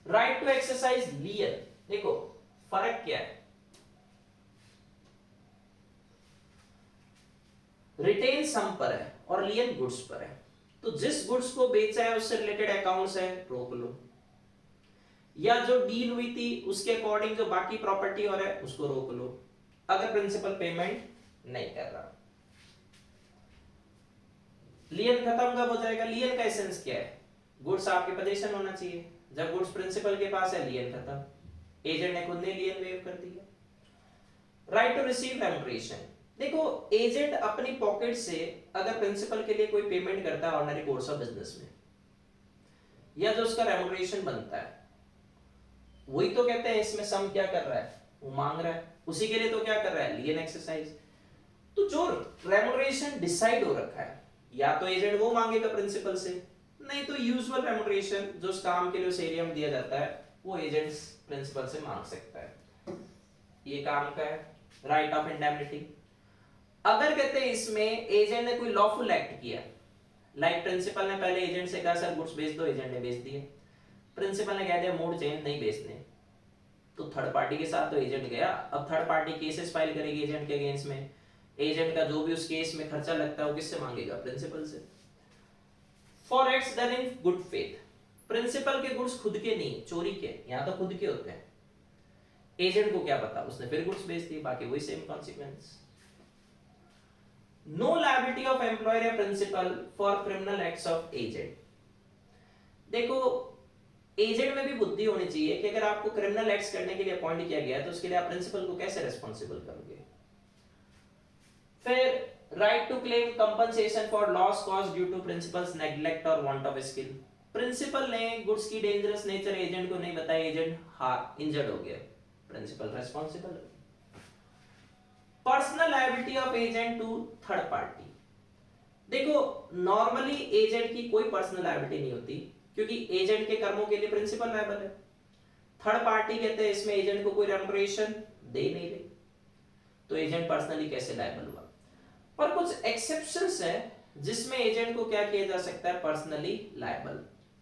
राइट टू एक्सरसाइज लियन, देखो फर्क क्या है, रिटेन सम पर है और लियन गुड्स पर है। तो जिस गुड्स को बेचा है उससे रिलेटेड अकाउंट्स है, रोक लो, या जो डील हुई थी उसके अकॉर्डिंग जो बाकी प्रॉपर्टी और है उसको रोक लो, अगर प्रिंसिपल पेमेंट नहीं कर रहा। लियन खत्म कब हो जाएगा? लियन का एसेंस क्या है? गुड्स आपके पोजीशन होना चाहिए, जब गुड्स प्रिंसिपल के पास है लियन खत्म, एजेंट ने खुद ने लियन वेव कर दिया। राइट टू रिसीव रेम्युनरेशन, देखो एजेंट अपनी पॉकेट से अगर प्रिंसिपल के लिए कोई पेमेंट करता है ऑर्डिनरी कोर्स ऑफ बिजनेस में, या जो उसका रेम्युनरेशन बनता है, वही तो कहते हैं इसमें सम क्या कर रहा है, वो मांग रहा है, उसी के लिए तो क्या कर रहा है, लियन एक्सरसाइज। तो जो रेम्युनरेशन डिसाइड हो रखा है, या तो एजेंट वो मांगेगा प्रिंसिपल से, नहीं तो यूजुअल रेम्युनरेशन जो उस काम के लिए उस एरिया में दिया जाता है वो एजेंट प्रिंसिपल से मांग सकता है, ये काम का है। राइट ऑफ इंडेमनिटी, अगर कहते हैं इसमें एजेंट ने कोई लॉफुल एक्ट किया, लाइक प्रिंसिपल ने पहले एजेंट से कहा सर गुड्स बेच दो, एजेंट ने बेच दिए, प्रिंसिपल ने कह दिया मूड चेंज नहीं बेचने, तो थर्ड पार्टी के साथ तो एजेंट गया, अब थर्ड पार्टी केसेस फाइल करेगी एजेंट के अगेंस्ट में, एजेंट का जो भी उस केस में खर्चा लगता है वो किससे मांगेगा, प्रिंसिपल से। For acts done in good faith, principal के गुड्स खुद के नहीं चोरी के, यहां तो खुद के होते हैं, एजेंट को क्या पता, उसने फिर गुड्स बेच दिए, बाकी वही same consequence. No liability of employer या principal for criminal acts of agent, देखो एजेंट में भी बुद्धि होनी चाहिए कि अगर आपको क्रिमिनल एक्ट्स करने के लिए अपॉइंट किया गया है तो उसके लिए आप प्रिंसिपल को कैसे रिस्पॉन्सिबल करोगे। फिर right to claim compensation for loss cause due to principal's neglect और वांट ऑफ स्किल, प्रिंसिपल ने गुड्स की डेंजरस नेचर एजेंट को नहीं बताया, एजेंट इंजर्ड हो गया, principal responsible. Personal liability of agent to third party, देखो नॉर्मली एजेंट की कोई पर्सनल लायबिलिटी नहीं होती क्योंकि एजेंट के कर्मों के लिए प्रिंसिपल लायबल है। थर्ड पार्टी कहते हैं इसमें एजेंट को कोई रेम्युनरेशन दे नहीं रही, तो एजेंट पर्सनली कैसे लायबल हुआ। पर कुछ एक्सेप्शंस है जिसमें एजेंट को क्या किया जा सकता है, पर्सनली लायबल।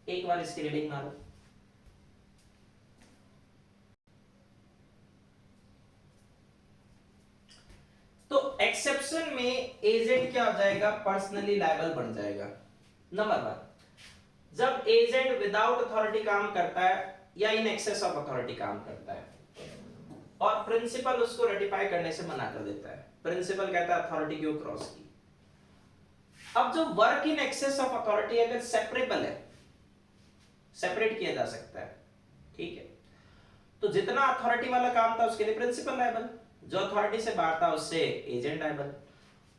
एक बार इसकी रीडिंग मारो। तो एक्सेप्शन में एजेंट क्या हो जाएगा, पर्सनली लायबल बन जाएगा। नंबर 1, जब एजेंट विदाउट अथॉरिटी काम करता है या इन एक्सेस ऑफ अथॉरिटी काम करता है और प्रिंसिपल उसको रेटिफाई करने से मना कर देता है, प्रिंसिपल कहता है अथॉरिटी क्यों क्रॉस की। अब जो work in excess of authority अगर सेपरेबल है, सेपरेट किया जा सकता है, ठीक है, तो जितना अथॉरिटी वाला काम था उसके लिए प्रिंसिपल लायबल, जो अथॉरिटी से बाहर था उससे एजेंट लायबल।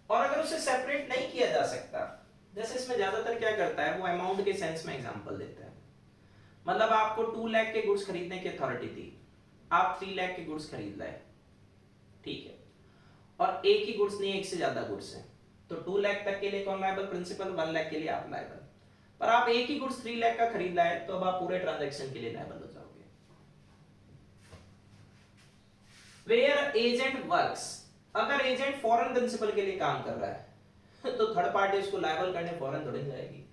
और अगर उसे सेपरेट नहीं किया जा सकता, जैसे इसमें ज्यादातर क्या करता है वो अमाउंट के सेंस में एग्जांपल देता है, मतलब आपको 2 लाख के गुड्स खरीदने की अथॉरिटी थी, आप 3 लाख के गुड्स खरीद लाए, ठीक है, और एक ही गुड्स नहीं एक से ज्यादा गुड्स हैं, तो 2 लाख तक के लिए कौन लायबल, प्रिंसिपल, 1 लाख के लिए आप लायबल। पर आप एक ही गुड्स 3 लाख का खरीद लाए तो अब आप पूरे ट्रांजैक्शन के लिए लायबल हो जाओगे। वेयर एजेंट वर्क्स, अगर एजेंट फॉरेन प्रिंसिपल के लिए काम कर रहा है तो थर्ड पार्टी उसको लायबल करने फॉरेन थोड़ी जाएगी,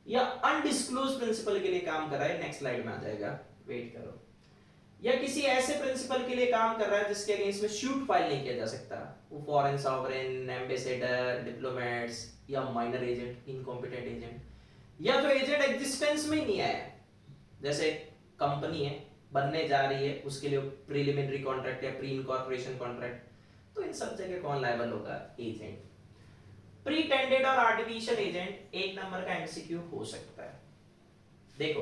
या अनडिस्क्लोज प्रिंसिपल के लिए काम कर रहा है, नेक्स्ट स्लाइड में आ जाएगा, वेट करो, या किसी ऐसे प्रिंसिपल के लिए काम कर रहा है जिसके अगेंस्ट में शूट फाइल नहीं किया जा सकता, वो फॉरेन सॉवरेन, एम्बेसडर, डिप्लोमेट्स या माइनर एजेंट, इनकॉम्पिटेंट एजेंट, या जो एजेंट एग्जिस्टेंस में ही नहीं आया, जैसे कंपनी है बनने जा रही है उसके लिए प्रीलिमिनरी कॉन्ट्रैक्ट या प्री इनकॉर्पोरेशन कॉन्ट्रैक्ट, तो इन सब जगह कौन लायबल होगा, एजेंट। प्रीटेंडेड और आर्टिफिशियल एजेंट, एक नंबर का एमसीक्यू हो सकता है। देखो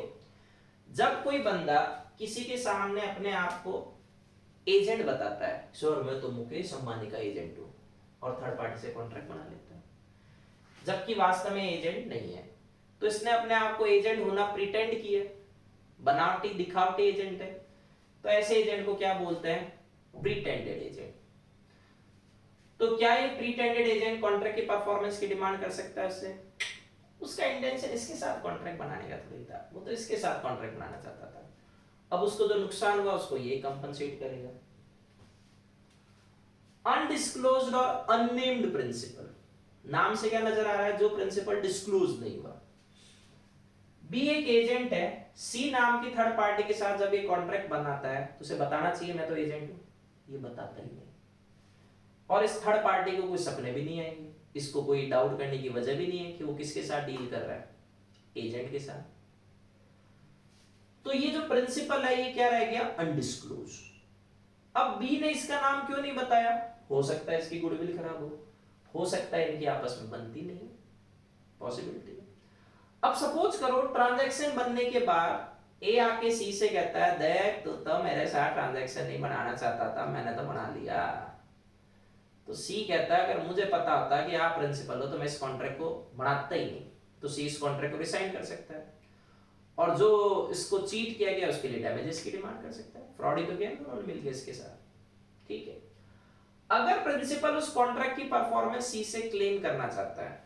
जब कोई बंदा किसी के सामने अपने आप को एजेंट बताता है, सर मैं तो मुकेश अंबानी का एजेंट हूं, और थर्ड पार्टी से कॉन्ट्रैक्ट बना लेता है, जबकि वास्तव में एजेंट नहीं है, तो इसने अपने आप को एजेंट होना प्रिटेंड किया, बनावटी दिखावटी एजेंट है, तो ऐसे एजेंट को क्या बोलते हैं, प्रीटेंडेड एजेंट। तो क्या ये प्रीटेंडेड एजेंट कॉन्ट्रैक्ट की परफॉर्मेंस की डिमांड कर सकता है उससे? उसका इंटेंशन इसके साथ कॉन्ट्रैक्ट बनाने का थोड़ी था, वो तो इसके साथ कॉन्ट्रैक्ट बनाना चाहता था। अब उसको जो नुकसान हुआ उसको ये कंपनसेट करेगा। अनडिस्क्लोज्ड और अननेम्ड प्रिंसिपल, नाम से क्या नजर आ रहा है, जो प्रिंसिपल डिस्क्लोज नहीं हुआ। बी एक एजेंट है, सी नाम की थर्ड पार्टी के साथ जब ये कॉन्ट्रैक्ट बनाता है तो उसे बताना चाहिए मैं तो एजेंट हूं, ये बताता ही नहीं। और इस थर्ड पार्टी को कोई सपने भी नहीं आएंगे, इसको कोई डाउट करने की वजह भी नहीं है कि वो किसके साथ डील कर रहा है, एजेंट के साथ। तो ये जो प्रिंसिपल है ये क्या रह गया, अनडिस्क्लोज। अब बी ने इसका नाम क्यों नहीं बताया, हो सकता है इसकी गुडविल खराब हो सकता है इनकी आपस में बनती नहीं, पॉसिबिलिटी है। अब सपोज करो ट्रांजैक्शन बनने के बाद ए आके सी से कहता है देख तो मेरे साथ ट्रांजैक्शन नहीं बनाना चाहता था, मैंने तो बना लिया। तो सी कहता है अगर मुझे पता होता कि आप प्रिंसिपल हो तो मैं इस कॉन्ट्रैक्ट को बनाता ही नहीं। तो सी इस कॉन्ट्रैक्ट को रिसाइन कर सकता है और जो इसको चीट किया गया उसके लिए डैमेजेस की डिमांड कर सकता है। फ्रॉड ही तो किया ना, मिल गया इसके साथ, ठीक है। अगर प्रिंसिपल उस कॉन्ट्रैक्ट की परफॉर्मेंस सी से क्लेम करना चाहता है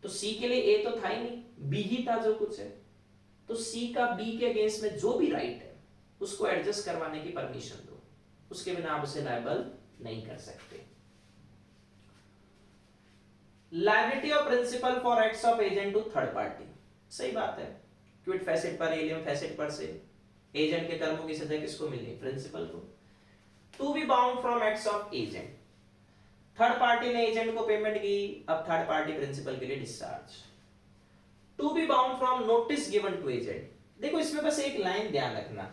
तो सी के लिए ए तो था ही नहीं, बी ही था जो कुछ है। तो सी का बी के अगेंस्ट में जो भी राइट है उसको एडजस्ट करवाने की परमिशन दो, उसके बिना आप उसे लायबल नहीं कर सकते। Liability of principal for acts of agent to third party, सही बात है। क्विट फैसेट पर, एलियम फैसेट पर से एजेंट के कर्मों की सजा किसको मिलनी, प्रिंसिपल को। To be bound from acts of agent, third party ने एजेंट को पेमेंट की, अब थर्ड पार्टी प्रिंसिपल के लिए discharge. To be bound from notice given to agent, देखो इसमें बस एक लाइन ध्यान रखना,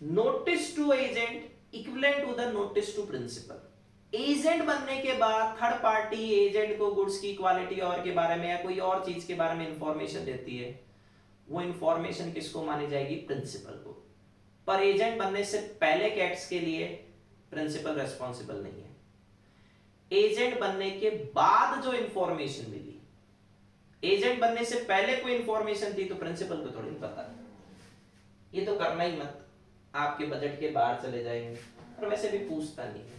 notice to agent equivalent to the notice to principal. Agent बनने के बाद थर्ड पार्टी एजेंट को गुड्स की क्वालिटी और के बारे में या कोई और चीज के बारे में इंफॉर्मेशन देती है, वो इंफॉर्मेशन किसको मानी जाएगी, प्रिंसिपल को। पर एजेंट बनने से पहले के एक्ट्स के लिए प्रिंसिपल रेस्पॉन्सिबल नहीं है। एजेंट बनने के बाद जो इंफॉर्मेशन मिली, एजेंट बनने से पहले कोई इंफॉर्मेशन थी तो प्रिंसिपल को थोड़ी पता, ये तो करना ही मत, आपके बजट के बाहर चले जाएंगे, और वैसे भी पूछता नहीं है।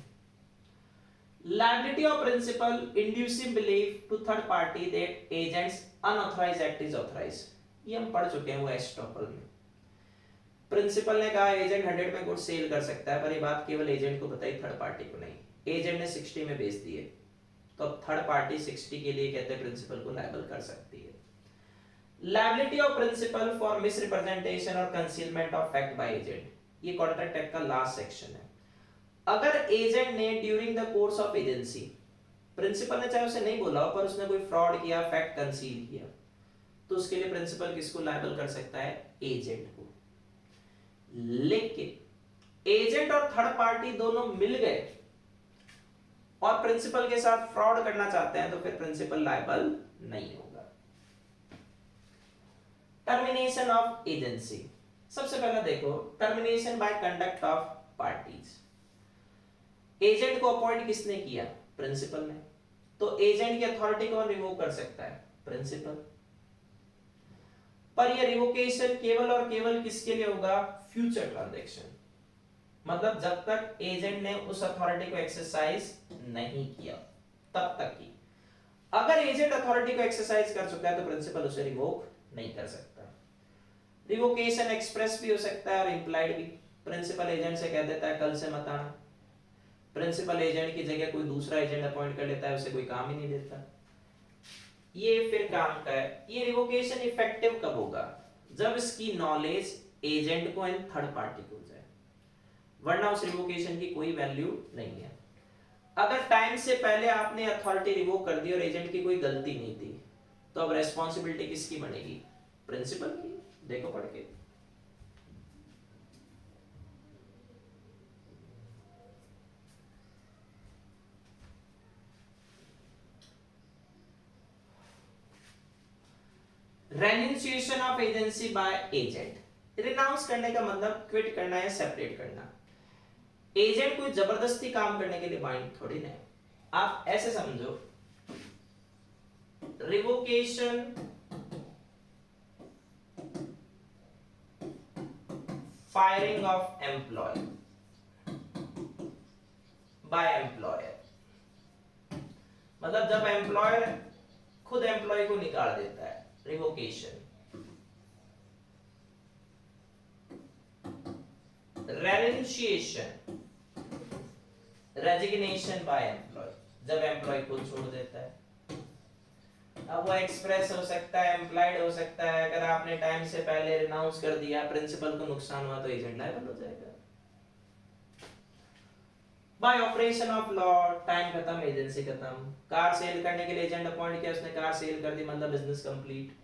Liability of principal inducing belief to third party that agent's unauthorized act is authorized, ये हम पढ़ चुके हैं वो एस्टॉपल में। प्रिंसिपल ने कहा एजेंट 100 में गुड्स सेल कर सकता है, पर ये बात केवल एजेंट को बताई, थर्ड पार्टी को नहीं। एजेंट ने 60 में बेच दिए तो अब थर्ड पार्टी 60 के लिए कहते हैं प्रिंसिपल को लायबल कर सकती है। Liability of principal for misrepresentation और concealment of fact by agent, ये कॉन्ट्रैक्ट एक्ट का लास्ट सेक्शन है। अगर एजेंट ने during the course of agency, principal ने चाहे उसे नहीं बोला हो पर उसने कोई फ्रॉड किया, फैक्ट कंसील किया, तो उसके लिए प्रिंसिपल किसको लायबल कर सकता है, एजेंट को। लेकिन एजेंट और थर्ड पार्टी दोनों मिल गए और प्रिंसिपल के साथ फ्रॉड करना चाहते हैं तो फिर प्रिंसिपल लायबल नहीं होगा। टर्मिनेशन ऑफ एजेंसी, सबसे पहले देखो termination by conduct of parties. Agent को अपॉइंट किसने किया, प्रिंसिपल ने, तो एजेंट की अथॉरिटी कौन रिवोक कर सकता है, प्रिंसिपल। पर यह रिवोकेशन केवल और केवल किसके लिए होगा, फ्यूचर ट्रांजैक्शन, मतलब जब तक एजेंट ने उस अथॉरिटी को एक्सरसाइज नहीं किया तब तक की। अगर एजेंट अथॉरिटी को एक्सरसाइज कर चुका है तो प्रिंसिपल उसे रिवोक नहीं कर सकता। रिवोकेशन एक्सप्रेस भी हो सकता है और इंप्लाइड भी। प्रिंसिपल एजेंट से कह देता है कल से मत आना, प्रिंसिपल एजेंट की जगह कोई दूसरा एजेंट अपॉइंट कर लेता है, उसे कोई काम ही नहीं देता, ये फिर काम का है। ये रिवोकेशन इफेक्टिव कब होगा, जब इसकी नॉलेज एजेंट को एंड थर्ड पार्टी को जाए, वरना उस रिवोकेशन की कोई वैल्यू नहीं है। अगर टाइम से पहले आपने अथॉरिटी रिवोक कर दी और एजेंट की कोई गलती नहीं थी तो अब रेस्पॉन्सिबिलिटी किसकी बनेगी, प्रिंसिपल की। देखो पढ़ के, renunciation of agency by agent. Renounce करने का मतलब क्विट करना या सेपरेट करना। एजेंट कोई जबरदस्ती काम करने के लिए बाइंड थोड़ी ना, आप ऐसे समझो, revocation firing of employee by employer. मतलब जब एम्प्लॉयर खुद एम्प्लॉय को निकाल देता है, revocation. Renunciation, resignation by employee, जब एम्प्लॉय को छोड़ देता है। अब वो एक्सप्रेस हो सकता है, एम्प्लॉयड हो सकता है। अगर आपने टाइम से पहले रिनाउंस कर दिया, प्रिंसिपल को नुकसान हुआ तो एजेंट लायबल हो जाएगा। Bye operation of law, time खत्म, एजेंसी खत्म। कार सेल करने के लिए एजेंट अपॉइंट किया, उसने कार सेल कर दी, मतलब business complete.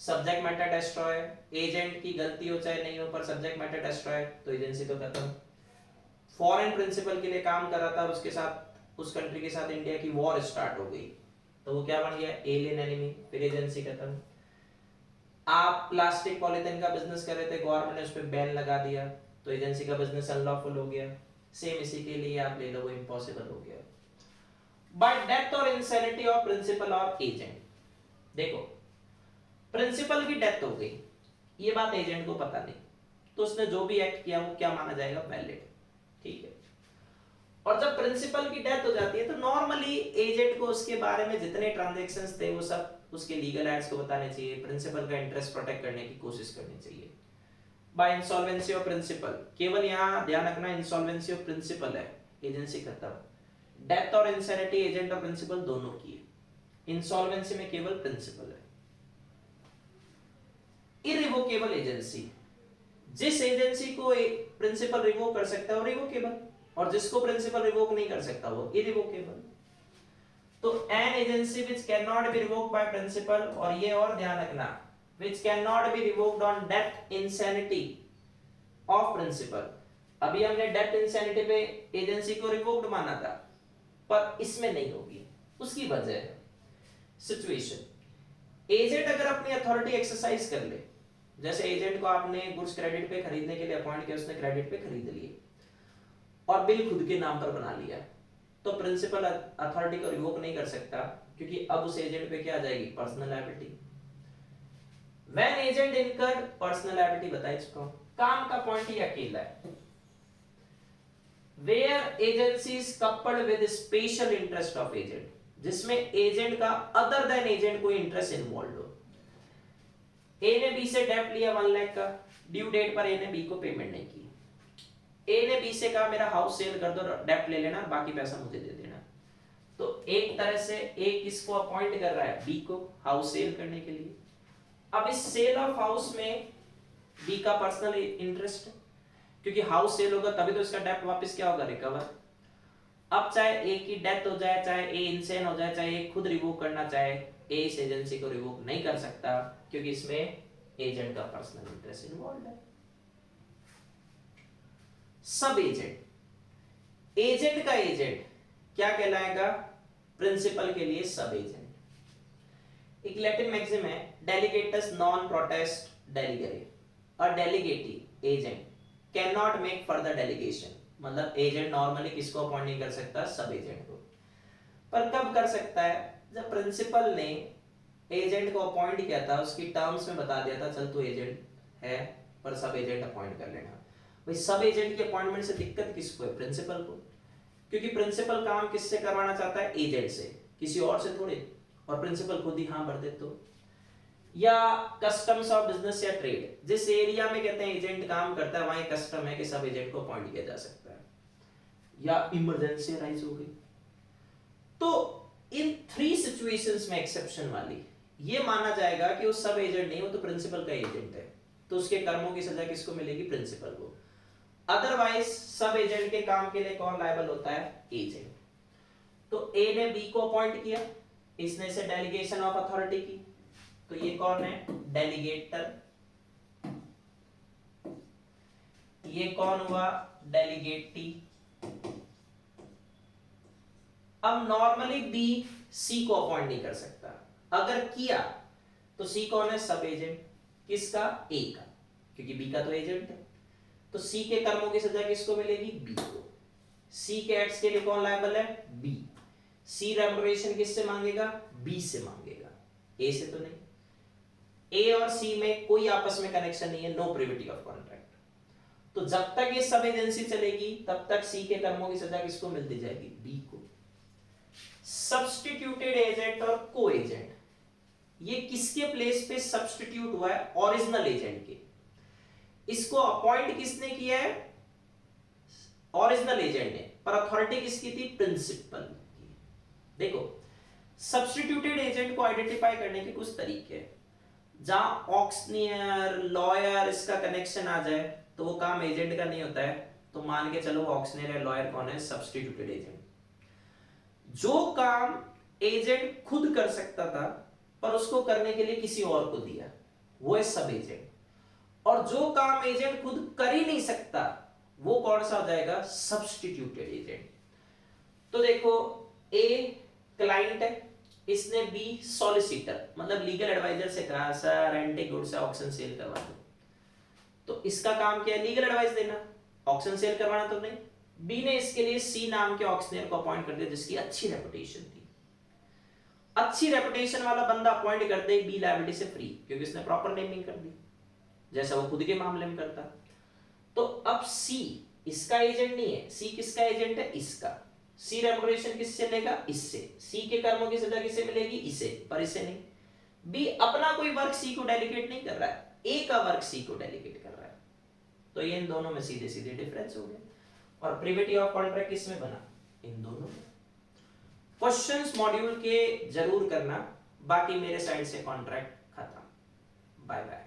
Subject matter destroy, agent की गलती हो चाहे नहीं हो, पर सब्जेक्ट मैटर डिस्ट्रॉय तो एजेंसी तो खत्म। फॉरेन प्रिंसिपल के लिए काम कर रहा था, उसके साथ उस कंट्री के साथ इंडिया की वॉर स्टार्ट हो गई, तो वो क्या बन गया, एलियन एनिमी, फिर एजेंसी खत्म। आप प्लास्टिक पॉलिथीन का बिजनेस कर रहे थे, गवर्नमेंट ने उस पर बैन लगा दिया, तो एजेंसी का बिजनेस अनलॉफुल हो गया। सेम इसी के लिए आप ले लो, वो इम्पॉसिबल हो गया। बाय डेथ और इंसैनिटी ऑफ प्रिंसिपल और एजेंट, देखो प्रिंसिपल की डेथ हो गई, ये बात एजेंट को पता नहीं, तो उसने जो भी एक्ट किया वो क्या माना जाएगा, वैलिड, ठीक है। और जब प्रिंसिपल की डेथ हो जाती है तो नॉर्मली एजेंट को उसके बारे में जितने ट्रांजैक्शंस थे वो सब उसके लीगल एड्स को बताने चाहिए, प्रिंसिपल का इंटरेस्ट प्रोटेक्ट करने की कोशिश करनी चाहिए। बाय इंसॉल्वेंसी ऑफ प्रिंसिपल, केवल यहां ध्यान रखना इंसॉल्वेंसी ऑफ प्रिंसिपल है, एजेंसी खत्म। डेथ और इंसैनिटी एजेंट और प्रिंसिपल दोनों की है, इंसॉल्वेंसी में केवल प्रिंसिपल है। इरिवोकेबल एजेंसी, जिस एजेंसी को प्रिंसिपल रिवोक कर सकता है वो रिवोकेबल, और जिसको प्रिंसिपल रिवोक नहीं कर सकता वो इरिवोकेबल। तो an agency which can not be revoked by principal, और ये और ध्यान रखना, which can not be revoked on death insanity of principal. अभी हमने डेथ इंसैनिटी पे एजेंसी को रिवोक्ड माना था, पर इसमें नहीं होगी, उसकी वजह है सिचुएशन। एजेंट अगर अपनी अथॉरिटी एक्सरसाइज कर ले, जैसे एजेंट को आपने गुड्स क्रेडिट पे खरीदने के लिए अपॉइंट किया, उसने क्रेडिट पे खरीद लिए और बिल खुद के नाम पर बना लिया, तो प्रिंसिपल अथॉरिटी को रिवोक नहीं कर सकता, क्योंकि अब उस एजेंट पे क्या आ जाएगी, personal liability. When agent incurred personal liability बता चुका हूं, काम का पॉइंट ही अकेला है। Where agency is coupled with special interest of agent, जिसमें एजेंट का अदर देन एजेंट कोई इंटरेस्ट इन्वॉल्व हो। ए ने बी से डेप्ट लिया 1 लाख का, ड्यू डेट पर ए ने बी को पेमेंट नहीं की, ए ने बी से कहा मेरा हाउस सेल कर दो, डेप्ट ले लेना, बाकी पैसा मुझे दे देना। तो एक तरह से ए किसको अपॉइंट कर रहा है, बी को, हाउस सेल करने के लिए। अब इस सेल ऑफ हाउस में बी का पर्सनल इंटरेस्ट है, क्योंकि हाउस सेल होगा तभी तो इसका डेप्ट वापस क्या होगा, रिकवर। अब चाहे ए की डेथ हो जाए, चाहे ए इंसेन हो जाए, चाहे ए खुद रिवोक करना चाहे, ए इस एजेंसी को रिवोक नहीं कर सकता, क्योंकि इसमें एजेंट का पर्सनल इंटरेस्ट इन्वॉल्व है। सब एजेंट, एजेंट का एजेंट क्या कहलाएगा, प्रिंसिपल के लिए सब एजेंट। एक लैटिन मैक्सिम है, डेलीगेटस नॉन प्रोटेस्ट डेलीगरे, a delegatee agent can not make further delegation, मतलब एजेंट नॉर्मली किसको अपॉइंट नहीं कर सकता, सब एजेंट को। पर कब कर सकता है, जब प्रिंसिपल ने एजेंट को अपॉइंट किया था, उसकी टर्म्स में बता दिया था चल तू एजेंट है, पर सब एजेंट अपॉइंट कर लेना। भाई सब एजेंट की अपॉइंटमेंट से दिक्कत किसको है, प्रिंसिपल को, क्योंकि प्रिंसिपल काम किससे करवाना चाहता है, एजेंट से, किसी और से थोड़े, और प्रिंसिपल खुद ही हाँ भर दे तो। या कस्टम्स ऑफ बिजनेस या ट्रेड, जिस एरिया में कहते हैं एजेंट काम करता है वहां कस्टम है कि सब एजेंट को अपॉइंट किया जा सकता है। या इमरजेंसी राइज हो गई, तो इन 3 सिचुएशंस में एक्सेप्शन वाली ये माना जाएगा कि वो सब एजेंट नहीं, वो तो प्रिंसिपल का एजेंट है, तो उसके कर्मों की सजा किसको मिलेगी, प्रिंसिपल को। अदरवाइज सब एजेंट के काम के लिए कौन लायबल होता है, एजेंट। तो ए ने बी को अपॉइंट किया, इसने से डेलीगेशन ऑफ अथॉरिटी की, तो ये कौन है, डेलीगेटर, ये कौन हुआ, डेलीगेटी। अब नॉर्मली बी सी को अपॉइंट नहीं कर सकता, अगर किया तो सी कौन है, सब एजेंट, किसका, ए का, क्योंकि बी का तो एजेंट है। तो सी के कर्मों की सजा किसको मिलेगी, बी को। सी के एक्ट्स के लिए कौन लायबल है, बी। सी रेमुनरेशन किससे मांगेगा, बी से मांगेगा, ए से तो नहीं। ए और सी में कोई आपस में कनेक्शन नहीं है, नो प्रिविटी ऑफ कॉन्ट्रैक्ट। तो जब तक ये सब एजेंसी चलेगी तब तक सी के कर्मों की सजा किसको मिलती जाएगी, बी को। सब्स्टिट्यूटेड एजेंट और को एजेंट, ये किसके प्लेस पे सब्स्टिट्यूट हुआ है? ओरिजिनल एजेंट के। इसको अपॉइंट किसने किया है? ओरिजिनल एजेंट ने, पर अथॉरिटी किसकी थी? प्रिंसिपल की। देखो, सब्स्टिट्यूटेड एजेंट को आइडेंटिफाई करने के कुछ तरीके हैं। जहां ऑक्शनियर, लॉयर इसका कनेक्शन आ जाए तो वो काम एजेंट का नहीं होता है, तो मान के चलो ऑक्शनियर या लॉयर कौन है? Substituted agent. जो काम एजेंट खुद कर सकता था पर उसको करने के लिए किसी और को दिया, वो है सब एजेंट। और जो काम एजेंट खुद कर ही नहीं सकता, वो कौन सा हो जाएगा? Substituted agent. तो देखो, ए क्लाइंट है, इसने बी सॉलिसिटर मतलब लीगल एडवाइजर से कहा सर एंटी गुड से ऑक्शन सेल करवा दो, तो इसका काम क्या है? लीगल एडवाइस देना, ऑक्शन सेल करवाना तो नहीं। बी ने इसके लिए सी नाम के ऑक्शनियर को अपॉइंट कर दिया जिसकी अच्छी रेपुटेशन थी। अच्छी रेपुटेशन वाला बंदा अपॉइंट करते ही बी लायबिलिटी से फ्री, क्योंकि इसने प्रॉपर नेमिंग कर दी जैसा वो खुद के मामले में करता। तो अब सी इसका एजेंट नहीं है, सी किसका एजेंट है? इसका। सी रेपुटेशन किससे लेगा? इससे। सी के कर्मों की सजा किससे मिलेगी? इसे, पर इसे नहीं। बी अपना कोई वर्क सी को डेलीगेट नहीं कर रहा है, ए का वर्क सी को डेलीगेट कर रहा है। तो ये इन दोनों में सीधे सीधे डिफरेंस हो गया। और प्रिविटी ऑफ कॉन्ट्रैक्ट किसमें बना? इन दोनों में। क्वेश्चंस मॉड्यूल के जरूर करना, बाकी मेरे साइड से कॉन्ट्रैक्ट खत्म। Bye bye.